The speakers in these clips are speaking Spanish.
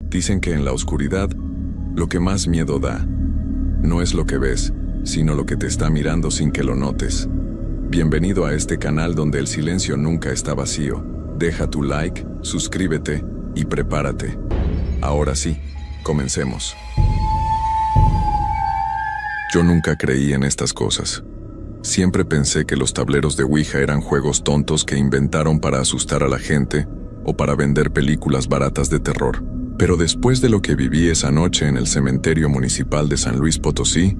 Dicen que en la oscuridad, lo que más miedo da, no es lo que ves, sino lo que te está mirando sin que lo notes. Bienvenido a este canal donde el silencio nunca está vacío. Deja tu like, suscríbete y prepárate. Ahora sí, comencemos. Yo nunca creí en estas cosas. Siempre pensé que los tableros de Ouija eran juegos tontos que inventaron para asustar a la gente o para vender películas baratas de terror. Pero después de lo que viví esa noche en el cementerio municipal de San Luis Potosí,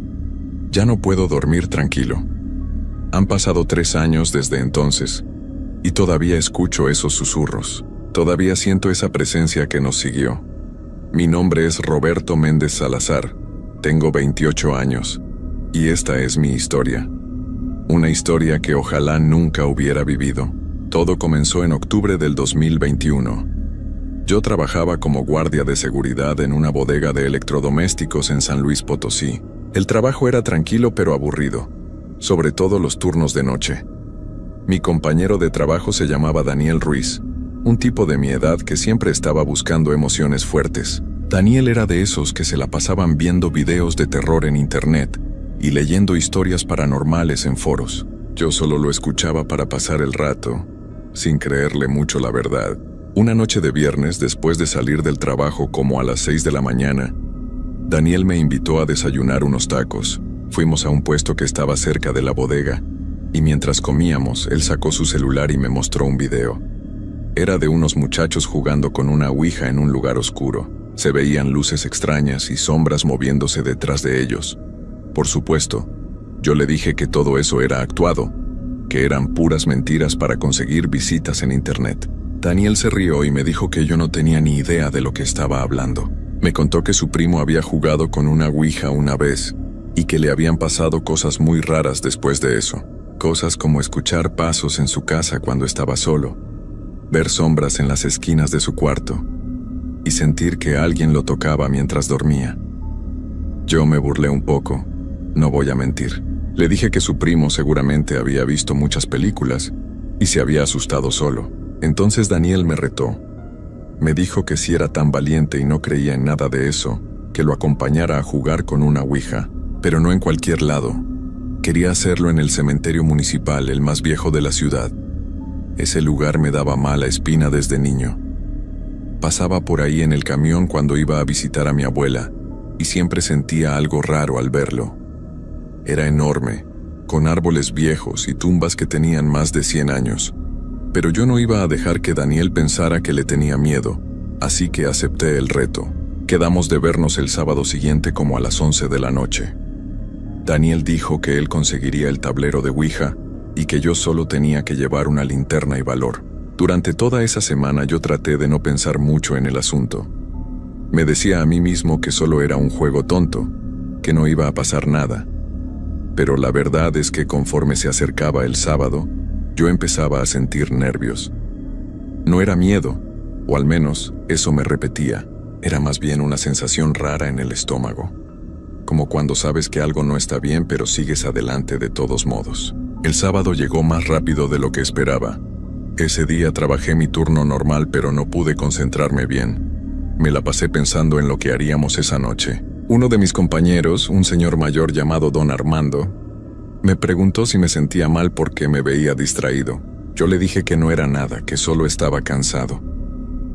ya no puedo dormir tranquilo. Han pasado 3 años desde entonces, y todavía escucho esos susurros. Todavía siento esa presencia que nos siguió. Mi nombre es Roberto Méndez Salazar, tengo 28 años, y esta es mi historia. Una historia que ojalá nunca hubiera vivido. Todo comenzó en octubre del 2021. Yo trabajaba como guardia de seguridad en una bodega de electrodomésticos en San Luis Potosí. El trabajo era tranquilo pero aburrido, sobre todo los turnos de noche. Mi compañero de trabajo se llamaba Daniel Ruiz, un tipo de mi edad que siempre estaba buscando emociones fuertes. Daniel era de esos que se la pasaban viendo videos de terror en internet y leyendo historias paranormales en foros. Yo solo lo escuchaba para pasar el rato, sin creerle mucho la verdad. Una noche de viernes, después de salir del trabajo como a las 6 de la mañana, Daniel me invitó a desayunar unos tacos. Fuimos a un puesto que estaba cerca de la bodega, y mientras comíamos, él sacó su celular y me mostró un video. Era de unos muchachos jugando con una ouija en un lugar oscuro. Se veían luces extrañas y sombras moviéndose detrás de ellos. Por supuesto, yo le dije que todo eso era actuado, que eran puras mentiras para conseguir visitas en internet. Daniel se rió y me dijo que yo no tenía ni idea de lo que estaba hablando. Me contó que su primo había jugado con una ouija una vez y que le habían pasado cosas muy raras después de eso. Cosas como escuchar pasos en su casa cuando estaba solo, ver sombras en las esquinas de su cuarto y sentir que alguien lo tocaba mientras dormía. Yo me burlé un poco, no voy a mentir. Le dije que su primo seguramente había visto muchas películas y se había asustado solo. Entonces Daniel me retó. Me dijo que si era tan valiente y no creía en nada de eso, que lo acompañara a jugar con una ouija, pero no en cualquier lado. Quería hacerlo en el cementerio municipal, el más viejo de la ciudad. Ese lugar me daba mala espina desde niño. Pasaba por ahí en el camión cuando iba a visitar a mi abuela, y siempre sentía algo raro al verlo. Era enorme, con árboles viejos y tumbas que tenían más de 100 años. Pero yo no iba a dejar que Daniel pensara que le tenía miedo, así que acepté el reto. Quedamos de vernos el sábado siguiente como a las 11 de la noche. Daniel dijo que él conseguiría el tablero de ouija y que yo solo tenía que llevar una linterna y valor. Durante toda esa semana yo traté de no pensar mucho en el asunto. Me decía a mí mismo que solo era un juego tonto, que no iba a pasar nada. Pero la verdad es que conforme se acercaba el sábado, yo empezaba a sentir nervios. No era miedo, o al menos eso me repetía. Era más bien una sensación rara en el estómago. Como cuando sabes que algo no está bien pero sigues adelante de todos modos. El sábado llegó más rápido de lo que esperaba. Ese día trabajé mi turno normal pero no pude concentrarme bien. Me la pasé pensando en lo que haríamos esa noche. Uno de mis compañeros, un señor mayor llamado Don Armando, me preguntó si me sentía mal porque me veía distraído. Yo le dije que no era nada, que solo estaba cansado.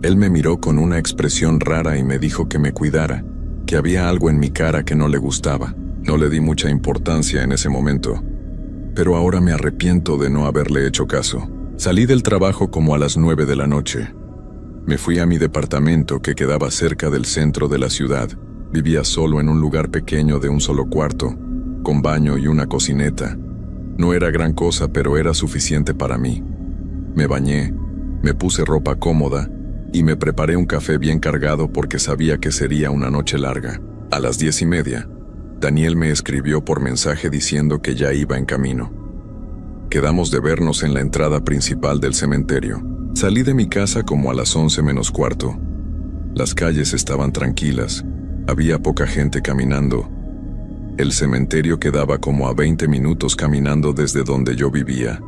Él me miró con una expresión rara y me dijo que me cuidara, que había algo en mi cara que no le gustaba. No le di mucha importancia en ese momento, pero ahora me arrepiento de no haberle hecho caso. Salí del trabajo como a las 9 de la noche. Me fui a mi departamento que quedaba cerca del centro de la ciudad. Vivía solo en un lugar pequeño de un solo cuarto, con baño y una cocineta. No era gran cosa, pero era suficiente para mí. Me bañé, me puse ropa cómoda y me preparé un café bien cargado porque sabía que sería una noche larga. A las 10:30, Daniel me escribió por mensaje diciendo que ya iba en camino. Quedamos de vernos en la entrada principal del cementerio. Salí de mi casa como a las 11 menos cuarto. Las calles estaban tranquilas, había poca gente caminando. El cementerio quedaba como a 20 minutos caminando desde donde yo vivía.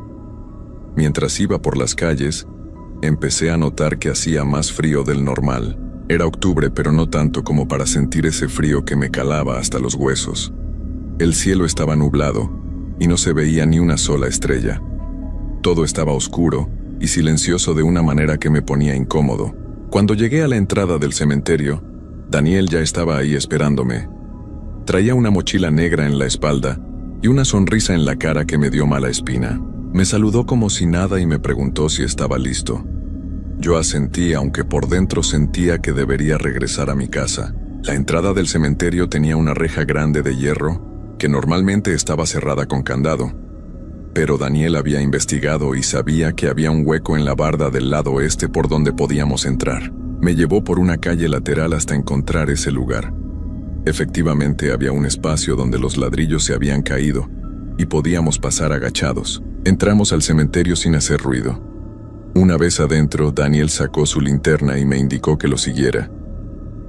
Mientras iba por las calles, empecé a notar que hacía más frío del normal. Era octubre, pero no tanto como para sentir ese frío que me calaba hasta los huesos. El cielo estaba nublado y no se veía ni una sola estrella. Todo estaba oscuro y silencioso de una manera que me ponía incómodo. Cuando llegué a la entrada del cementerio, Daniel ya estaba ahí esperándome. Traía una mochila negra en la espalda y una sonrisa en la cara que me dio mala espina. Me saludó como si nada y me preguntó si estaba listo. Yo asentí, aunque por dentro sentía que debería regresar a mi casa. La entrada del cementerio tenía una reja grande de hierro, que normalmente estaba cerrada con candado. Pero Daniel había investigado y sabía que había un hueco en la barda del lado oeste por donde podíamos entrar. Me llevó por una calle lateral hasta encontrar ese lugar. Efectivamente había un espacio donde los ladrillos se habían caído y podíamos pasar agachados. Entramos al cementerio sin hacer ruido. Una vez adentro, Daniel sacó su linterna y me indicó que lo siguiera.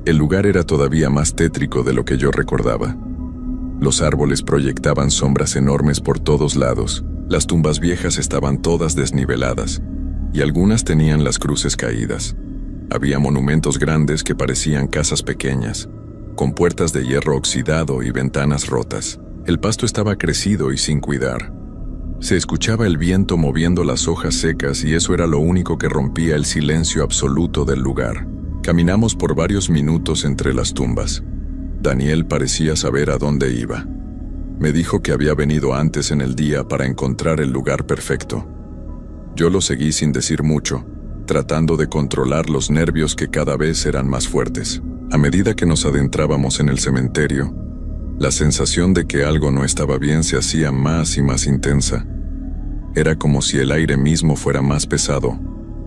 El lugar era todavía más tétrico de lo que yo recordaba. Los árboles proyectaban sombras enormes por todos lados, las tumbas viejas estaban todas desniveladas, y algunas tenían las cruces caídas. Había monumentos grandes que parecían casas pequeñas, con puertas de hierro oxidado y ventanas rotas. El pasto estaba crecido y sin cuidar. Se escuchaba el viento moviendo las hojas secas y eso era lo único que rompía el silencio absoluto del lugar. Caminamos por varios minutos entre las tumbas. Daniel parecía saber a dónde iba. Me dijo que había venido antes en el día para encontrar el lugar perfecto. Yo lo seguí sin decir mucho, tratando de controlar los nervios que cada vez eran más fuertes. A medida que nos adentrábamos en el cementerio, la sensación de que algo no estaba bien se hacía más y más intensa. Era como si el aire mismo fuera más pesado,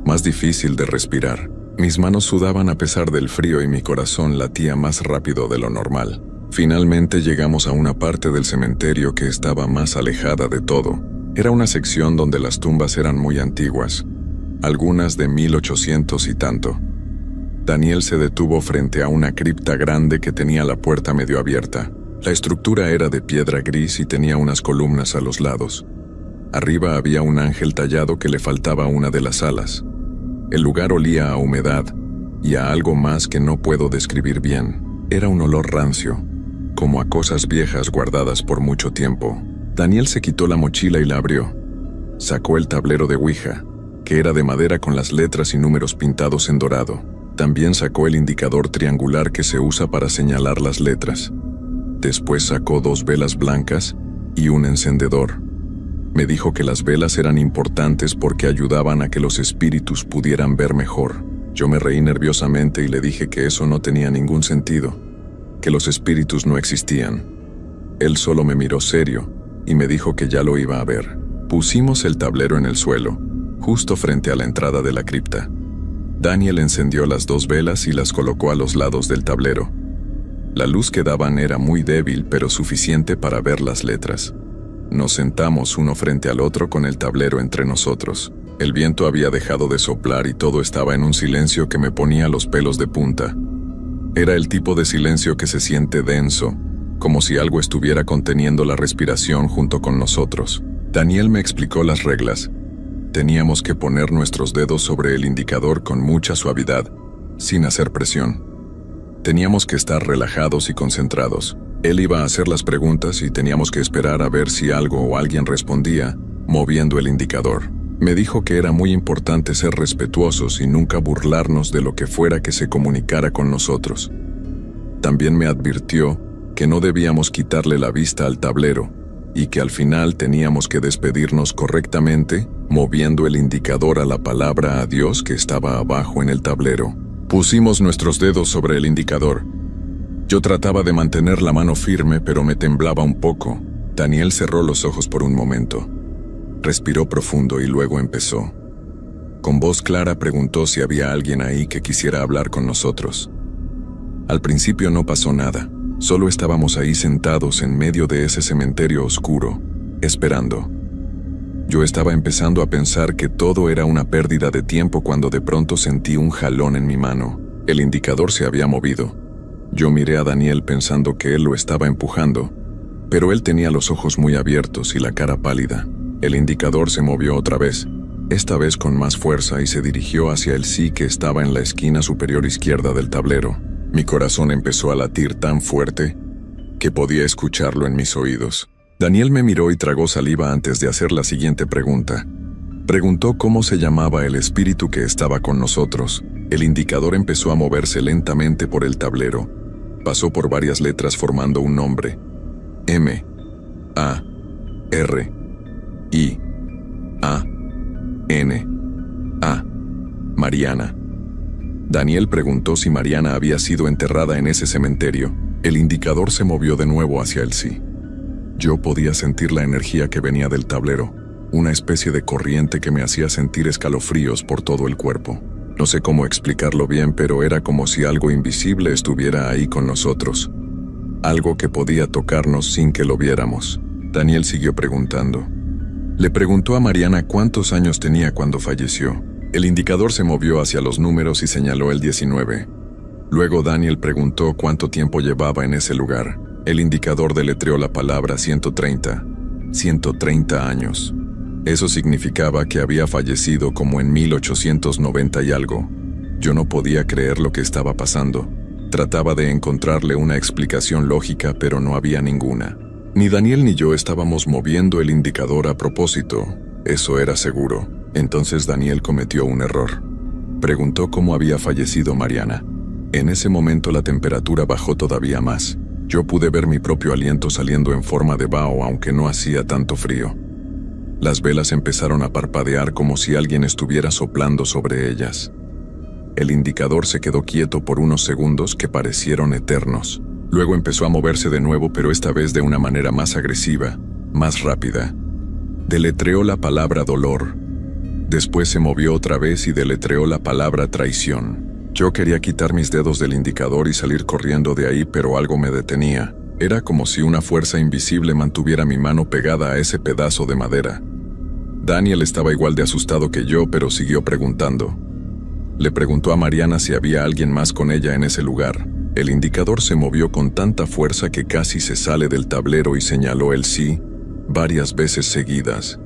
más difícil de respirar. Mis manos sudaban a pesar del frío y mi corazón latía más rápido de lo normal. Finalmente llegamos a una parte del cementerio que estaba más alejada de todo. Era una sección donde las tumbas eran muy antiguas, algunas de 1800 y tanto. Daniel se detuvo frente a una cripta grande que tenía la puerta medio abierta. La estructura era de piedra gris y tenía unas columnas a los lados. Arriba había un ángel tallado que le faltaba una de las alas. El lugar olía a humedad y a algo más que no puedo describir bien. Era un olor rancio, como a cosas viejas guardadas por mucho tiempo. Daniel se quitó la mochila y la abrió. Sacó el tablero de Ouija, que era de madera con las letras y números pintados en dorado. También sacó el indicador triangular que se usa para señalar las letras. Después sacó 2 velas blancas y un encendedor. Me dijo que las velas eran importantes porque ayudaban a que los espíritus pudieran ver mejor. Yo me reí nerviosamente y le dije que eso no tenía ningún sentido, que los espíritus no existían. Él solo me miró serio y me dijo que ya lo iba a ver. Pusimos el tablero en el suelo, justo frente a la entrada de la cripta. Daniel encendió las 2 velas y las colocó a los lados del tablero. La luz que daban era muy débil, pero suficiente para ver las letras. Nos sentamos uno frente al otro con el tablero entre nosotros. El viento había dejado de soplar y todo estaba en un silencio que me ponía los pelos de punta. Era el tipo de silencio que se siente denso, como si algo estuviera conteniendo la respiración junto con nosotros. Daniel me explicó las reglas. Teníamos que poner nuestros dedos sobre el indicador con mucha suavidad, sin hacer presión. Teníamos que estar relajados y concentrados. Él iba a hacer las preguntas y teníamos que esperar a ver si algo o alguien respondía, moviendo el indicador. Me dijo que era muy importante ser respetuosos y nunca burlarnos de lo que fuera que se comunicara con nosotros. También me advirtió que no debíamos quitarle la vista al tablero y que al final teníamos que despedirnos correctamente, moviendo el indicador a la palabra adiós que estaba abajo en el tablero. Pusimos nuestros dedos sobre el indicador. Yo trataba de mantener la mano firme, pero me temblaba un poco. Daniel cerró los ojos por un momento. Respiró profundo y luego empezó. Con voz clara preguntó si había alguien ahí que quisiera hablar con nosotros. Al principio no pasó nada. Solo estábamos ahí sentados en medio de ese cementerio oscuro, esperando. Yo estaba empezando a pensar que todo era una pérdida de tiempo cuando de pronto sentí un jalón en mi mano. El indicador se había movido. Yo miré a Daniel pensando que él lo estaba empujando, pero él tenía los ojos muy abiertos y la cara pálida. El indicador se movió otra vez, esta vez con más fuerza, y se dirigió hacia el sí que estaba en la esquina superior izquierda del tablero. Mi corazón empezó a latir tan fuerte que podía escucharlo en mis oídos. Daniel me miró y tragó saliva antes de hacer la siguiente pregunta. Preguntó cómo se llamaba el espíritu que estaba con nosotros. El indicador empezó a moverse lentamente por el tablero. Pasó por varias letras formando un nombre. M, A, R, I, A, N, A. Mariana. Daniel preguntó si Mariana había sido enterrada en ese cementerio. El indicador se movió de nuevo hacia el sí. Yo podía sentir la energía que venía del tablero, una especie de corriente que me hacía sentir escalofríos por todo el cuerpo. No sé cómo explicarlo bien, pero era como si algo invisible estuviera ahí con nosotros. Algo que podía tocarnos sin que lo viéramos. Daniel siguió preguntando. Le preguntó a Mariana cuántos años tenía cuando falleció. El indicador se movió hacia los números y señaló el 19. Luego Daniel preguntó cuánto tiempo llevaba en ese lugar. El indicador deletreó la palabra 130. 130 años. Eso significaba que había fallecido como en 1890 y algo. Yo no podía creer lo que estaba pasando. Trataba de encontrarle una explicación lógica, pero no había ninguna. Ni Daniel ni yo estábamos moviendo el indicador a propósito, eso era seguro. Entonces Daniel cometió un error. Preguntó cómo había fallecido Mariana. En ese momento la temperatura bajó todavía más. Yo pude ver mi propio aliento saliendo en forma de vaho, aunque no hacía tanto frío. Las velas empezaron a parpadear como si alguien estuviera soplando sobre ellas. El indicador se quedó quieto por unos segundos que parecieron eternos. Luego empezó a moverse de nuevo, pero esta vez de una manera más agresiva, más rápida. Deletreó la palabra dolor. Después se movió otra vez y deletreó la palabra traición. Yo quería quitar mis dedos del indicador y salir corriendo de ahí, pero algo me detenía. Era como si una fuerza invisible mantuviera mi mano pegada a ese pedazo de madera. Daniel estaba igual de asustado que yo, pero siguió preguntando. Le preguntó a Mariana si había alguien más con ella en ese lugar. El indicador se movió con tanta fuerza que casi se sale del tablero y señaló el sí varias veces seguidas.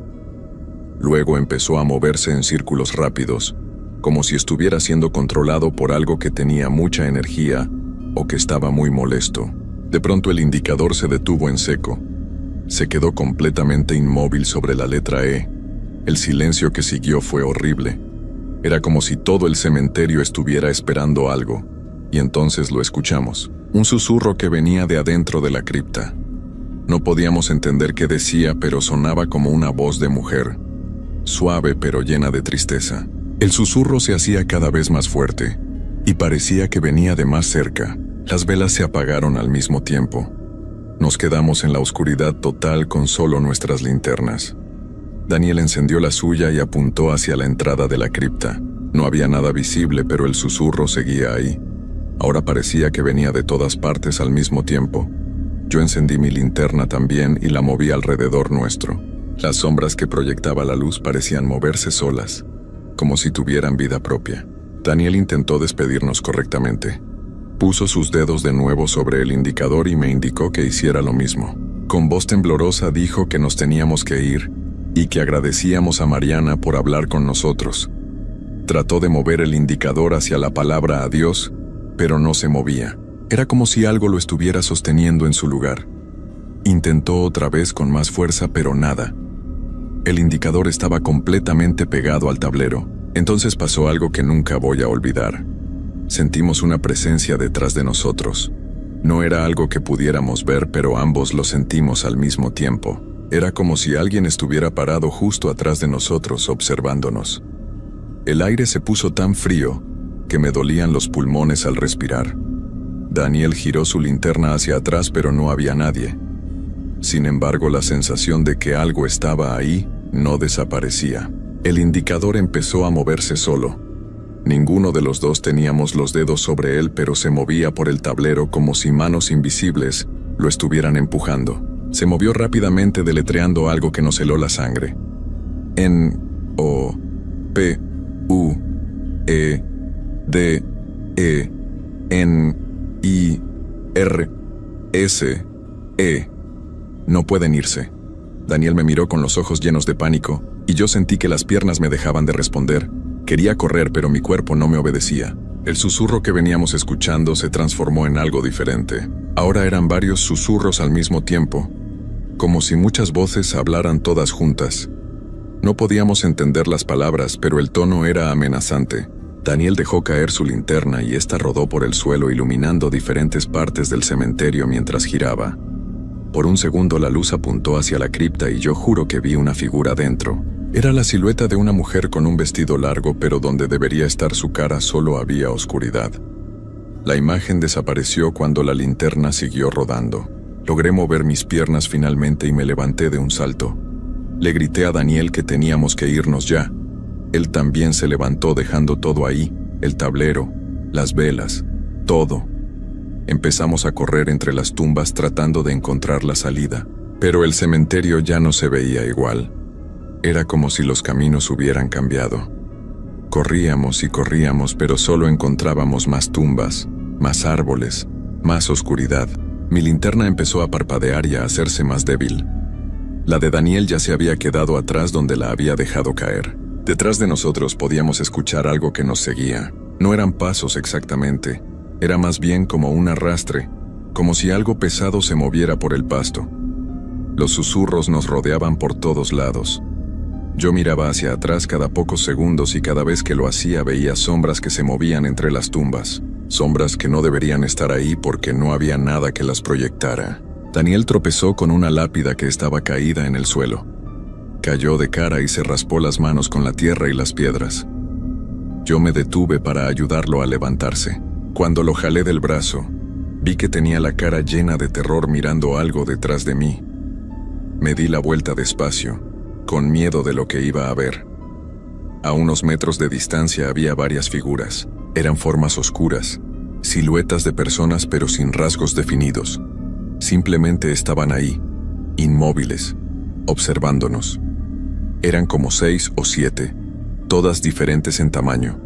Luego empezó a moverse en círculos rápidos, como si estuviera siendo controlado por algo que tenía mucha energía o que estaba muy molesto. De pronto el indicador se detuvo en seco. Se quedó completamente inmóvil sobre la letra E. El silencio que siguió fue horrible. Era como si todo el cementerio estuviera esperando algo, y entonces lo escuchamos. Un susurro que venía de adentro de la cripta. No podíamos entender qué decía, pero sonaba como una voz de mujer, suave pero llena de tristeza. El susurro se hacía cada vez más fuerte, y parecía que venía de más cerca. Las velas se apagaron al mismo tiempo. Nos quedamos en la oscuridad total con solo nuestras linternas. Daniel encendió la suya y apuntó hacia la entrada de la cripta. No había nada visible, pero el susurro seguía ahí. Ahora parecía que venía de todas partes al mismo tiempo. Yo encendí mi linterna también y la moví alrededor nuestro. Las sombras que proyectaba la luz parecían moverse solas, como si tuvieran vida propia. Daniel intentó despedirnos correctamente. Puso sus dedos de nuevo sobre el indicador y me indicó que hiciera lo mismo. Con voz temblorosa dijo que nos teníamos que ir y que agradecíamos a Mariana por hablar con nosotros. Trató de mover el indicador hacia la palabra adiós, pero no se movía. Era como si algo lo estuviera sosteniendo en su lugar. Intentó otra vez con más fuerza, pero nada. El indicador estaba completamente pegado al tablero. Entonces pasó algo que nunca voy a olvidar. Sentimos una presencia detrás de nosotros. No era algo que pudiéramos ver, pero ambos lo sentimos al mismo tiempo. Era como si alguien estuviera parado justo atrás de nosotros observándonos. El aire se puso tan frío que me dolían los pulmones al respirar. Daniel giró su linterna hacia atrás, pero no había nadie. Sin embargo, la sensación de que algo estaba ahí no desaparecía. El indicador empezó a moverse solo. Ninguno de los dos teníamos los dedos sobre él, pero se movía por el tablero como si manos invisibles lo estuvieran empujando. Se movió rápidamente deletreando algo que nos heló la sangre. N-O-P-U-E-D-E-N-I-R-S-E. No pueden irse. Daniel me miró con los ojos llenos de pánico. y yo sentí que las piernas me dejaban de responder. Quería correr, pero mi cuerpo no me obedecía. El susurro que veníamos escuchando se transformó en algo diferente. Ahora eran varios susurros al mismo tiempo, como si muchas voces hablaran todas juntas. No podíamos entender las palabras, pero el tono era amenazante. Daniel dejó caer su linterna y ésta rodó por el suelo iluminando diferentes partes del cementerio mientras giraba. Por un segundo la luz apuntó hacia la cripta y yo juro que vi una figura dentro. Era la silueta de una mujer con un vestido largo, pero donde debería estar su cara solo había oscuridad. La imagen desapareció cuando la linterna siguió rodando. Logré mover mis piernas finalmente y me levanté de un salto. Le grité a Daniel que teníamos que irnos ya. Él también se levantó dejando todo ahí, el tablero, las velas, todo. Empezamos a correr entre las tumbas tratando de encontrar la salida, pero el cementerio ya no se veía igual. Era como si los caminos hubieran cambiado. Corríamos y corríamos, pero solo encontrábamos más tumbas, más árboles, más oscuridad. Mi linterna empezó a parpadear y a hacerse más débil. La de Daniel ya se había quedado atrás donde la había dejado caer. Detrás de nosotros podíamos escuchar algo que nos seguía. No eran pasos exactamente, era más bien como un arrastre, como si algo pesado se moviera por el pasto. Los susurros nos rodeaban por todos lados. Yo miraba hacia atrás cada pocos segundos y cada vez que lo hacía veía sombras que se movían entre las tumbas. Sombras que no deberían estar ahí porque no había nada que las proyectara. Daniel tropezó con una lápida que estaba caída en el suelo. Cayó de cara y se raspó las manos con la tierra y las piedras. Yo me detuve para ayudarlo a levantarse. Cuando lo jalé del brazo, vi que tenía la cara llena de terror mirando algo detrás de mí. Me di la vuelta despacio, con miedo de lo que iba a ver. A unos metros de distancia había varias figuras. Eran formas oscuras, siluetas de personas pero sin rasgos definidos. Simplemente estaban ahí, inmóviles, observándonos. Eran como 6 o 7, todas diferentes en tamaño.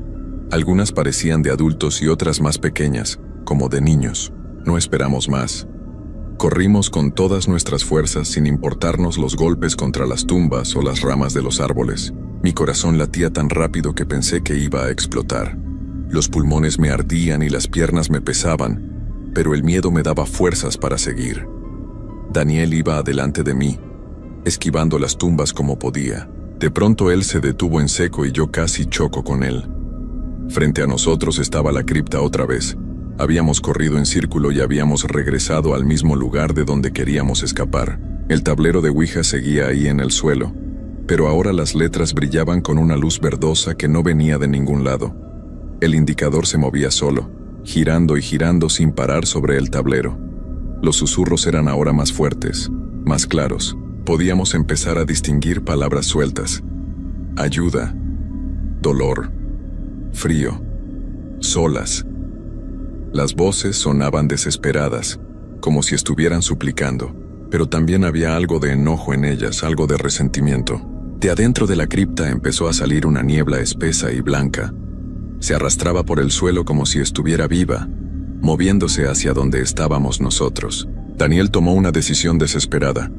Algunas parecían de adultos y otras más pequeñas, como de niños. No esperamos más. Corrimos con todas nuestras fuerzas sin importarnos los golpes contra las tumbas o las ramas de los árboles. Mi corazón latía tan rápido que pensé que iba a explotar. Los pulmones me ardían y las piernas me pesaban, pero el miedo me daba fuerzas para seguir. Daniel iba adelante de mí, esquivando las tumbas como podía. De pronto él se detuvo en seco y yo casi choco con él. Frente a nosotros estaba la cripta otra vez. Habíamos corrido en círculo y habíamos regresado al mismo lugar de donde queríamos escapar. El tablero de Ouija seguía ahí en el suelo, pero ahora las letras brillaban con una luz verdosa que no venía de ningún lado. El indicador se movía solo, girando y girando sin parar sobre el tablero. Los susurros eran ahora más fuertes, más claros. Podíamos empezar a distinguir palabras sueltas. Ayuda, dolor, frío, solas. Las voces sonaban desesperadas, como si estuvieran suplicando, pero también había algo de enojo en ellas, algo de resentimiento. De adentro de la cripta empezó a salir una niebla espesa y blanca. Se arrastraba por el suelo como si estuviera viva, moviéndose hacia donde estábamos nosotros. Daniel tomó una decisión desesperada.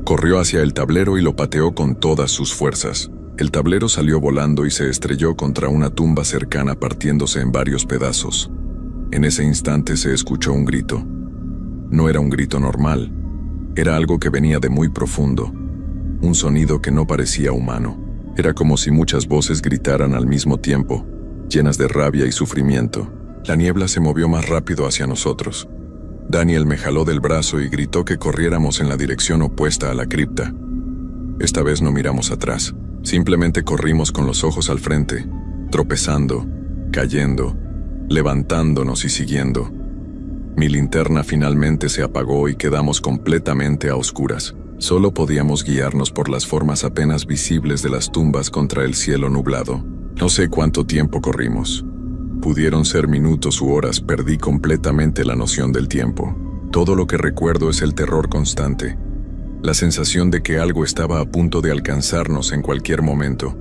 Corrió hacia el tablero y lo pateó con todas sus fuerzas. El tablero salió volando y se estrelló contra una tumba cercana partiéndose en varios pedazos. En ese instante se escuchó un grito. No era un grito normal, era algo que venía de muy profundo, un sonido que no parecía humano. Era como si muchas voces gritaran al mismo tiempo, llenas de rabia y sufrimiento. La niebla se movió más rápido hacia nosotros. Daniel me jaló del brazo y gritó que corriéramos en la dirección opuesta a la cripta. Esta vez no miramos atrás, simplemente corrimos con los ojos al frente, tropezando, cayendo, levantándonos y siguiendo. Mi linterna finalmente se apagó y quedamos completamente a oscuras. Solo podíamos guiarnos por las formas apenas visibles de las tumbas contra el cielo nublado. No sé cuánto tiempo corrimos. Pudieron ser minutos u horas, perdí completamente la noción del tiempo. Todo lo que recuerdo es el terror constante, la sensación de que algo estaba a punto de alcanzarnos en cualquier momento.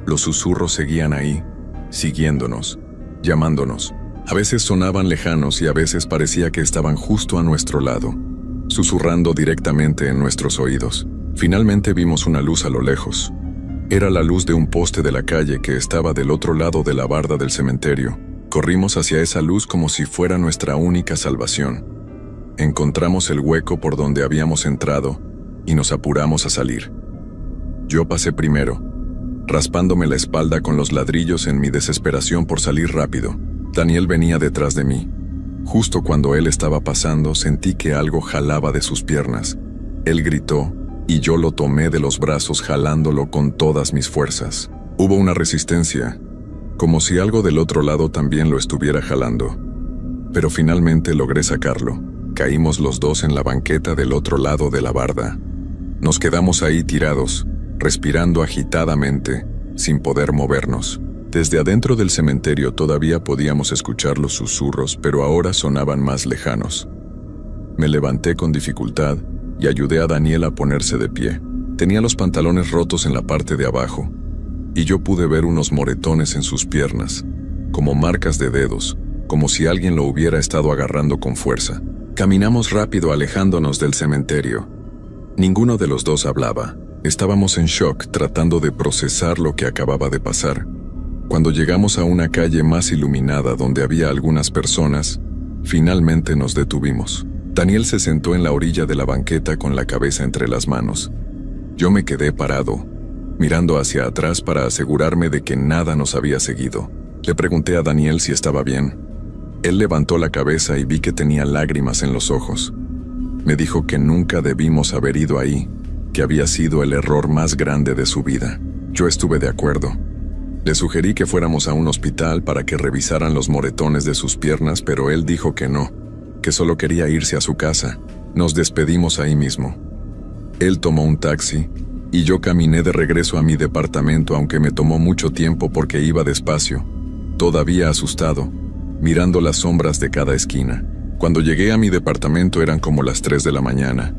Los susurros seguían ahí, siguiéndonos, llamándonos. A veces sonaban lejanos y a veces parecía que estaban justo a nuestro lado, susurrando directamente en nuestros oídos. Finalmente vimos una luz a lo lejos, Era la luz de un poste de la calle que estaba del otro lado de la barda del cementerio. Corrimos hacia esa luz como si fuera nuestra única salvación. Encontramos el hueco por donde habíamos entrado y nos apuramos a salir. Yo pasé primero, raspándome la espalda con los ladrillos en mi desesperación por salir rápido. Daniel venía detrás de mí. Justo cuando él estaba pasando, sentí que algo jalaba de sus piernas. Él gritó, y yo lo tomé de los brazos jalándolo con todas mis fuerzas. Hubo una resistencia, como si algo del otro lado también lo estuviera jalando. Pero finalmente logré sacarlo. Caímos los dos en la banqueta del otro lado de la barda. Nos quedamos ahí tirados, respirando agitadamente, sin poder movernos. Desde adentro del cementerio todavía podíamos escuchar los susurros, pero ahora sonaban más lejanos. Me levanté con dificultad y ayudé a Daniel a ponerse de pie. Tenía los pantalones rotos en la parte de abajo, y yo pude ver unos moretones en sus piernas, como marcas de dedos, como si alguien lo hubiera estado agarrando con fuerza. Caminamos rápido alejándonos del cementerio. Ninguno de los dos hablaba. Estábamos en shock tratando de procesar lo que acababa de pasar. Cuando llegamos a una calle más iluminada donde había algunas personas, finalmente nos detuvimos. Daniel se sentó en la orilla de la banqueta con la cabeza entre las manos. Yo me quedé parado, mirando hacia atrás para asegurarme de que nada nos había seguido. Le pregunté a Daniel si estaba bien. Él levantó la cabeza y vi que tenía lágrimas en los ojos. Me dijo que nunca debimos haber ido ahí, que había sido el error más grande de su vida. Yo estuve de acuerdo. Le sugerí que fuéramos a un hospital para que revisaran los moretones de sus piernas, pero él dijo que no, que solo quería irse a su casa. Nos despedimos ahí mismo. Él tomó un taxi, y yo caminé de regreso a mi departamento, aunque me tomó mucho tiempo porque iba despacio, todavía asustado, mirando las sombras de cada esquina. Cuando llegué a mi departamento eran como las 3 de la mañana.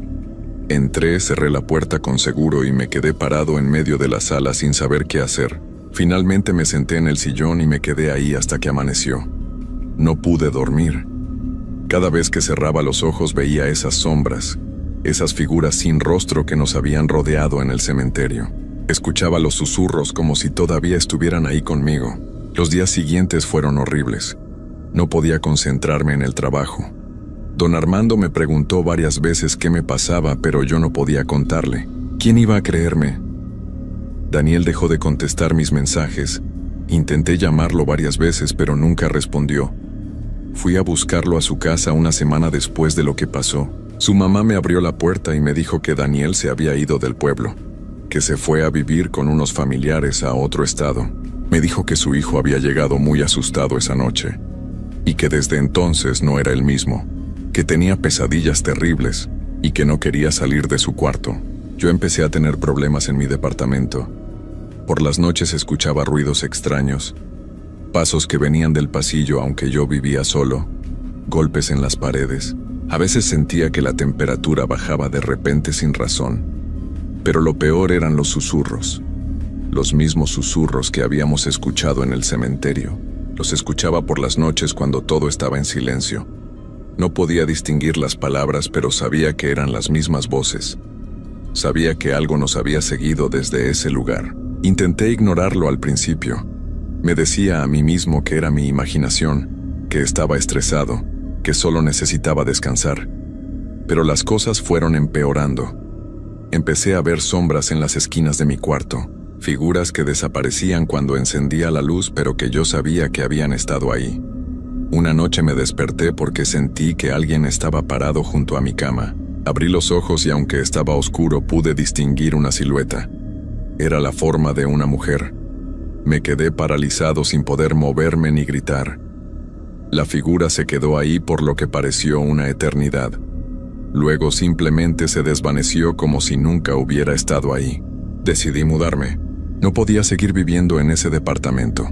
Entré, cerré la puerta con seguro y me quedé parado en medio de la sala sin saber qué hacer. Finalmente me senté en el sillón y me quedé ahí hasta que amaneció. No pude dormir. Cada vez que cerraba los ojos veía esas sombras, esas figuras sin rostro que nos habían rodeado en el cementerio. Escuchaba los susurros como si todavía estuvieran ahí conmigo. Los días siguientes fueron horribles. No podía concentrarme en el trabajo. Don Armando me preguntó varias veces qué me pasaba, pero yo no podía contarle. ¿Quién iba a creerme? Daniel dejó de contestar mis mensajes. Intenté llamarlo varias veces, pero nunca respondió. Fui a buscarlo a su casa una semana después de lo que pasó. Su mamá me abrió la puerta y me dijo que Daniel se había ido del pueblo, que se fue a vivir con unos familiares a otro estado. Me dijo que su hijo había llegado muy asustado esa noche, y que desde entonces no era el mismo, que tenía pesadillas terribles y que no quería salir de su cuarto. Yo empecé a tener problemas en mi departamento. Por las noches escuchaba ruidos extraños, pasos que venían del pasillo aunque yo vivía solo, golpes en las paredes. A veces sentía que la temperatura bajaba de repente sin razón. Pero lo peor eran los susurros. Los mismos susurros que habíamos escuchado en el cementerio. Los escuchaba por las noches cuando todo estaba en silencio. No podía distinguir las palabras, pero sabía que eran las mismas voces. Sabía que algo nos había seguido desde ese lugar. Intenté ignorarlo al principio. Me decía a mí mismo que era mi imaginación, que estaba estresado, que solo necesitaba descansar. Pero las cosas fueron empeorando. Empecé a ver sombras en las esquinas de mi cuarto, figuras que desaparecían cuando encendía la luz, pero que yo sabía que habían estado ahí. Una noche me desperté porque sentí que alguien estaba parado junto a mi cama. Abrí los ojos y aunque estaba oscuro pude distinguir una silueta. Era la forma de una mujer. Me quedé paralizado sin poder moverme ni gritar. La figura se quedó ahí por lo que pareció una eternidad. Luego simplemente se desvaneció como si nunca hubiera estado ahí. Decidí mudarme. No podía seguir viviendo en ese departamento.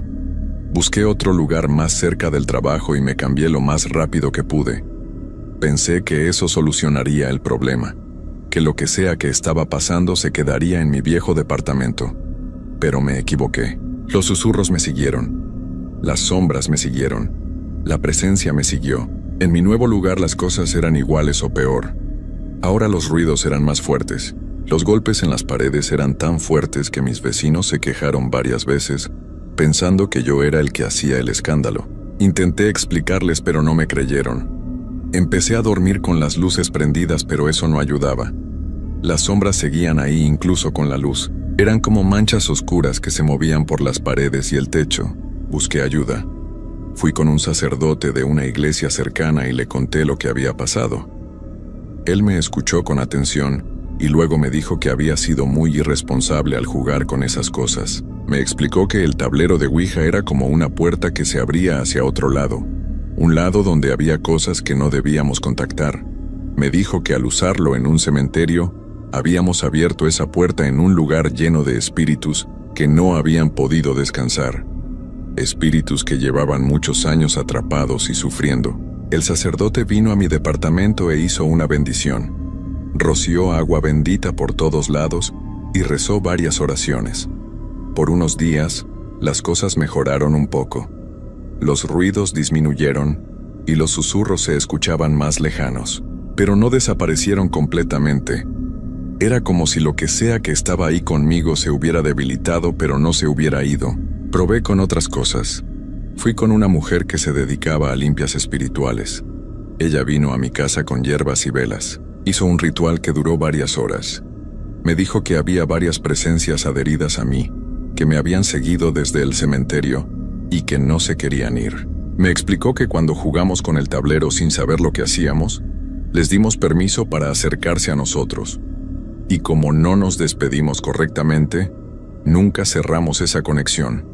Busqué otro lugar más cerca del trabajo y me cambié lo más rápido que pude. Pensé que eso solucionaría el problema, que lo que sea que estaba pasando se quedaría en mi viejo departamento. Pero me equivoqué. Los susurros me siguieron. Las sombras me siguieron. La presencia me siguió. En mi nuevo lugar las cosas eran iguales o peor. Ahora los ruidos eran más fuertes, Los golpes en las paredes eran tan fuertes que mis vecinos se quejaron varias veces, pensando que yo era el que hacía el escándalo. Intenté explicarles, pero no me creyeron. Empecé a dormir con las luces prendidas, pero eso no ayudaba. Las sombras seguían ahí incluso con la luz. Eran como manchas oscuras que se movían por las paredes y el techo. Busqué ayuda. Fui con un sacerdote de una iglesia cercana y le conté lo que había pasado. Él me escuchó con atención y luego me dijo que había sido muy irresponsable al jugar con esas cosas. Me explicó que el tablero de Ouija era como una puerta que se abría hacia otro lado, un lado donde había cosas que no debíamos contactar. Me dijo que al usarlo en un cementerio, habíamos abierto esa puerta en un lugar lleno de espíritus que no habían podido descansar. Espíritus que llevaban muchos años atrapados y sufriendo. El sacerdote vino a mi departamento e hizo una bendición. Roció agua bendita por todos lados y rezó varias oraciones. Por unos días, las cosas mejoraron un poco. Los ruidos disminuyeron y los susurros se escuchaban más lejanos, pero no desaparecieron completamente. Era como si lo que sea que estaba ahí conmigo se hubiera debilitado, pero no se hubiera ido. Probé con otras cosas. Fui con una mujer que se dedicaba a limpias espirituales. Ella vino a mi casa con hierbas y velas. Hizo un ritual que duró varias horas. Me dijo que había varias presencias adheridas a mí, que me habían seguido desde el cementerio y que no se querían ir. Me explicó que cuando jugamos con el tablero sin saber lo que hacíamos, les dimos permiso para acercarse a nosotros. Y como no nos despedimos correctamente, nunca cerramos esa conexión.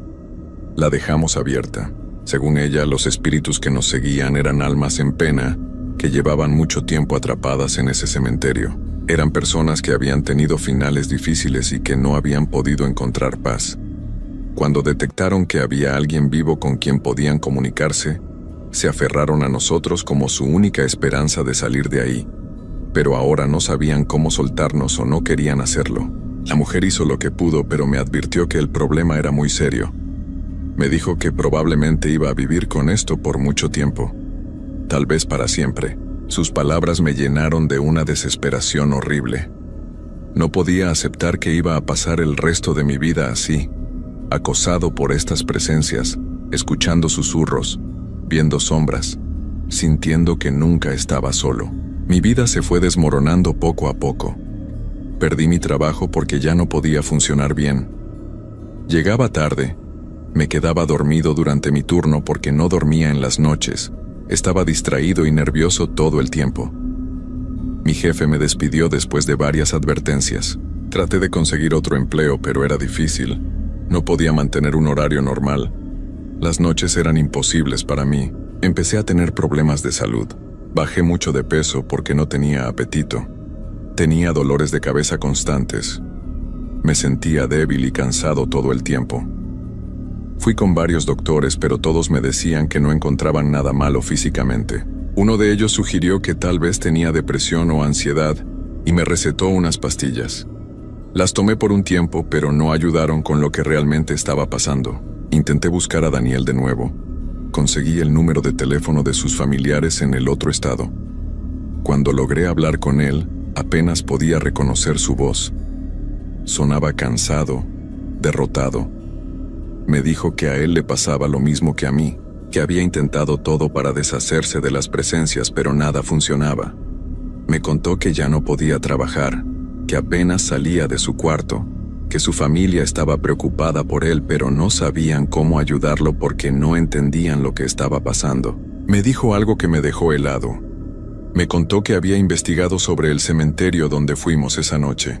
La dejamos abierta. Según ella, los espíritus que nos seguían eran almas en pena que llevaban mucho tiempo atrapadas en ese cementerio. Eran personas que habían tenido finales difíciles y que no habían podido encontrar paz. Cuando detectaron que había alguien vivo con quien podían comunicarse, se aferraron a nosotros como su única esperanza de salir de ahí, pero ahora no sabían cómo soltarnos o no querían hacerlo. La mujer hizo lo que pudo, pero me advirtió que el problema era muy serio. Me dijo que probablemente iba a vivir con esto por mucho tiempo, tal vez para siempre. Sus palabras me llenaron de una desesperación horrible. No podía aceptar que iba a pasar el resto de mi vida así, acosado por estas presencias, escuchando susurros, viendo sombras, sintiendo que nunca estaba solo. Mi vida se fue desmoronando poco a poco. Perdí mi trabajo porque ya no podía funcionar bien. Llegaba tarde, me quedaba dormido durante mi turno porque no dormía en las noches. Estaba distraído y nervioso todo el tiempo. Mi jefe me despidió después de varias advertencias. Traté de conseguir otro empleo, pero era difícil. No podía mantener un horario normal. Las noches eran imposibles para mí. Empecé a tener problemas de salud. Bajé mucho de peso porque no tenía apetito. Tenía dolores de cabeza constantes. Me sentía débil y cansado todo el tiempo. Fui con varios doctores, pero todos me decían que no encontraban nada malo físicamente. Uno de ellos sugirió que tal vez tenía depresión o ansiedad y me recetó unas pastillas. Las tomé por un tiempo, pero no ayudaron con lo que realmente estaba pasando. Intenté buscar a Daniel de nuevo. Conseguí el número de teléfono de sus familiares en el otro estado. Cuando logré hablar con él, apenas podía reconocer su voz. Sonaba cansado, derrotado. Me dijo que a él le pasaba lo mismo que a mí, que había intentado todo para deshacerse de las presencias, pero nada funcionaba. Me contó que ya no podía trabajar, que apenas salía de su cuarto, que su familia estaba preocupada por él, pero no sabían cómo ayudarlo porque no entendían lo que estaba pasando. Me dijo algo que me dejó helado. Me contó que había investigado sobre el cementerio donde fuimos esa noche.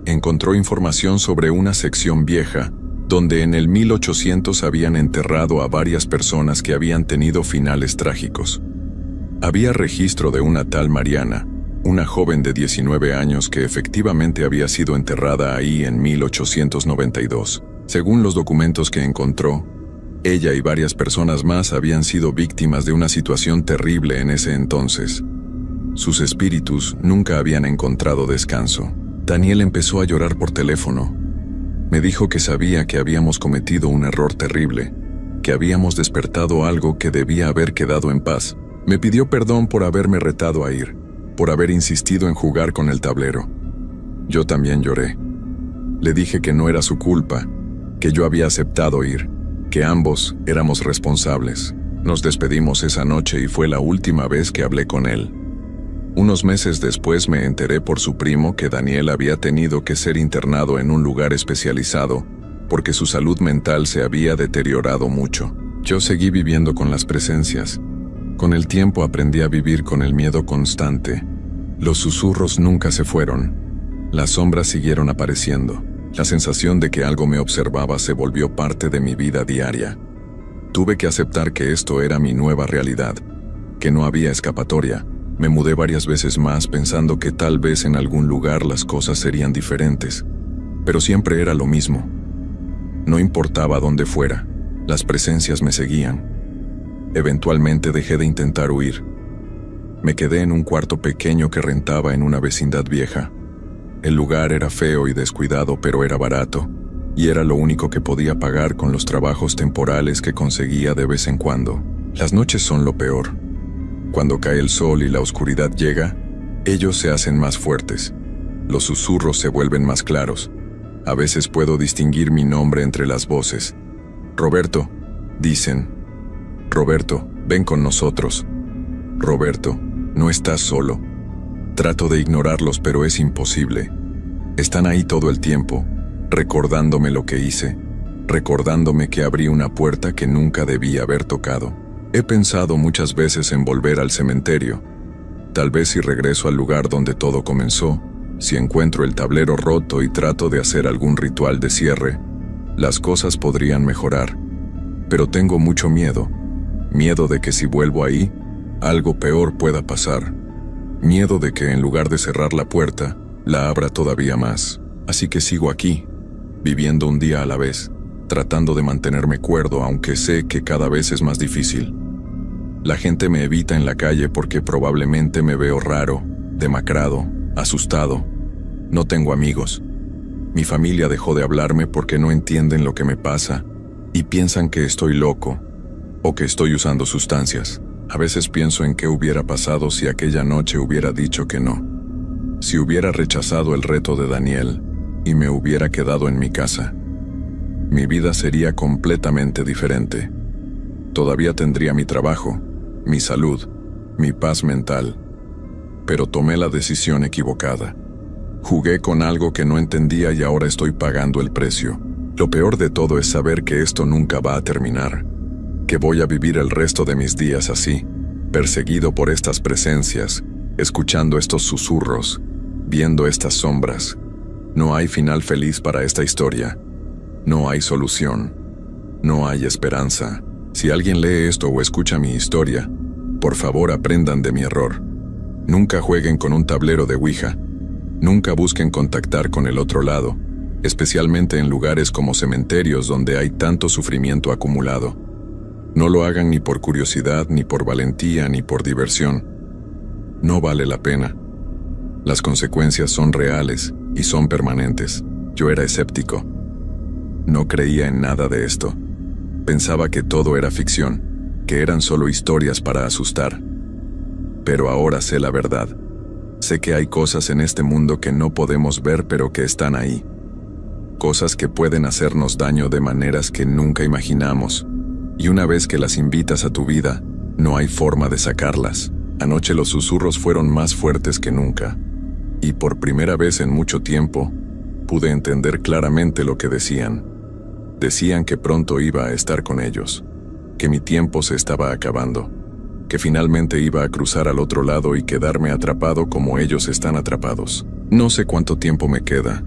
Encontró información sobre una sección vieja, donde en el 1800 habían enterrado a varias personas que habían tenido finales trágicos. Había registro de una tal Mariana, una joven de 19 años que efectivamente había sido enterrada ahí en 1892. Según los documentos que encontró, ella y varias personas más habían sido víctimas de una situación terrible en ese entonces. Sus espíritus nunca habían encontrado descanso. Daniel empezó a llorar por teléfono. Me dijo que sabía que habíamos cometido un error terrible, que habíamos despertado algo que debía haber quedado en paz. Me pidió perdón por haberme retado a ir, por haber insistido en jugar con el tablero. Yo también lloré. Le dije que no era su culpa, que yo había aceptado ir, que ambos éramos responsables. Nos despedimos esa noche y fue la última vez que hablé con él. Unos meses después me enteré por su primo que Daniel había tenido que ser internado en un lugar especializado porque su salud mental se había deteriorado mucho. Yo seguí viviendo con las presencias. Con el tiempo aprendí a vivir con el miedo constante. Los susurros nunca se fueron. Las sombras siguieron apareciendo. La sensación de que algo me observaba se volvió parte de mi vida diaria. Tuve que aceptar que esto era mi nueva realidad, que no había escapatoria. Me mudé varias veces más pensando que tal vez en algún lugar las cosas serían diferentes, pero siempre era lo mismo. No importaba dónde fuera, las presencias me seguían. Eventualmente dejé de intentar huir. Me quedé en un cuarto pequeño que rentaba en una vecindad vieja. El lugar era feo y descuidado, pero era barato, y era lo único que podía pagar con los trabajos temporales que conseguía de vez en cuando. Las noches son lo peor. Cuando cae el sol y la oscuridad llega, ellos se hacen más fuertes. Los susurros se vuelven más claros. A veces puedo distinguir mi nombre entre las voces. Roberto, dicen. Roberto, ven con nosotros. Roberto, no estás solo. Trato de ignorarlos, pero es imposible. Están ahí todo el tiempo, recordándome lo que hice, recordándome que abrí una puerta que nunca debí haber tocado. He pensado muchas veces en volver al cementerio. Tal vez si regreso al lugar donde todo comenzó, si encuentro el tablero roto y trato de hacer algún ritual de cierre, las cosas podrían mejorar. Pero tengo mucho miedo. Miedo de que si vuelvo ahí, algo peor pueda pasar. Miedo de que en lugar de cerrar la puerta, la abra todavía más. Así que sigo aquí, viviendo un día a la vez, tratando de mantenerme cuerdo, aunque sé que cada vez es más difícil. La gente me evita en la calle porque probablemente me veo raro, demacrado, asustado. No tengo amigos. Mi familia dejó de hablarme porque no entienden lo que me pasa y piensan que estoy loco o que estoy usando sustancias. A veces pienso en qué hubiera pasado si aquella noche hubiera dicho que no. Si hubiera rechazado el reto de Daniel y me hubiera quedado en mi casa. Mi vida sería completamente diferente. Todavía tendría mi trabajo, mi salud, mi paz mental. Pero tomé la decisión equivocada. Jugué con algo que no entendía y ahora estoy pagando el precio. Lo peor de todo es saber que esto nunca va a terminar. Que voy a vivir el resto de mis días así, perseguido por estas presencias, escuchando estos susurros, viendo estas sombras. No hay final feliz para esta historia. No hay solución. No hay esperanza. Si alguien lee esto o escucha mi historia, por favor aprendan de mi error. Nunca jueguen con un tablero de Ouija. Nunca busquen contactar con el otro lado, especialmente en lugares como cementerios donde hay tanto sufrimiento acumulado. No lo hagan ni por curiosidad, ni por valentía, ni por diversión. No vale la pena. Las consecuencias son reales y son permanentes. Yo era escéptico. No creía en nada de esto. Pensaba que todo era ficción, que eran solo historias para asustar. Pero ahora sé la verdad. Sé que hay cosas en este mundo que no podemos ver, pero que están ahí. Cosas que pueden hacernos daño de maneras que nunca imaginamos. Y una vez que las invitas a tu vida, no hay forma de sacarlas. Anoche los susurros fueron más fuertes que nunca. Y por primera vez en mucho tiempo, pude entender claramente lo que decían. Decían que pronto iba a estar con ellos, que mi tiempo se estaba acabando, que finalmente iba a cruzar al otro lado y quedarme atrapado como ellos están atrapados. No sé cuánto tiempo me queda,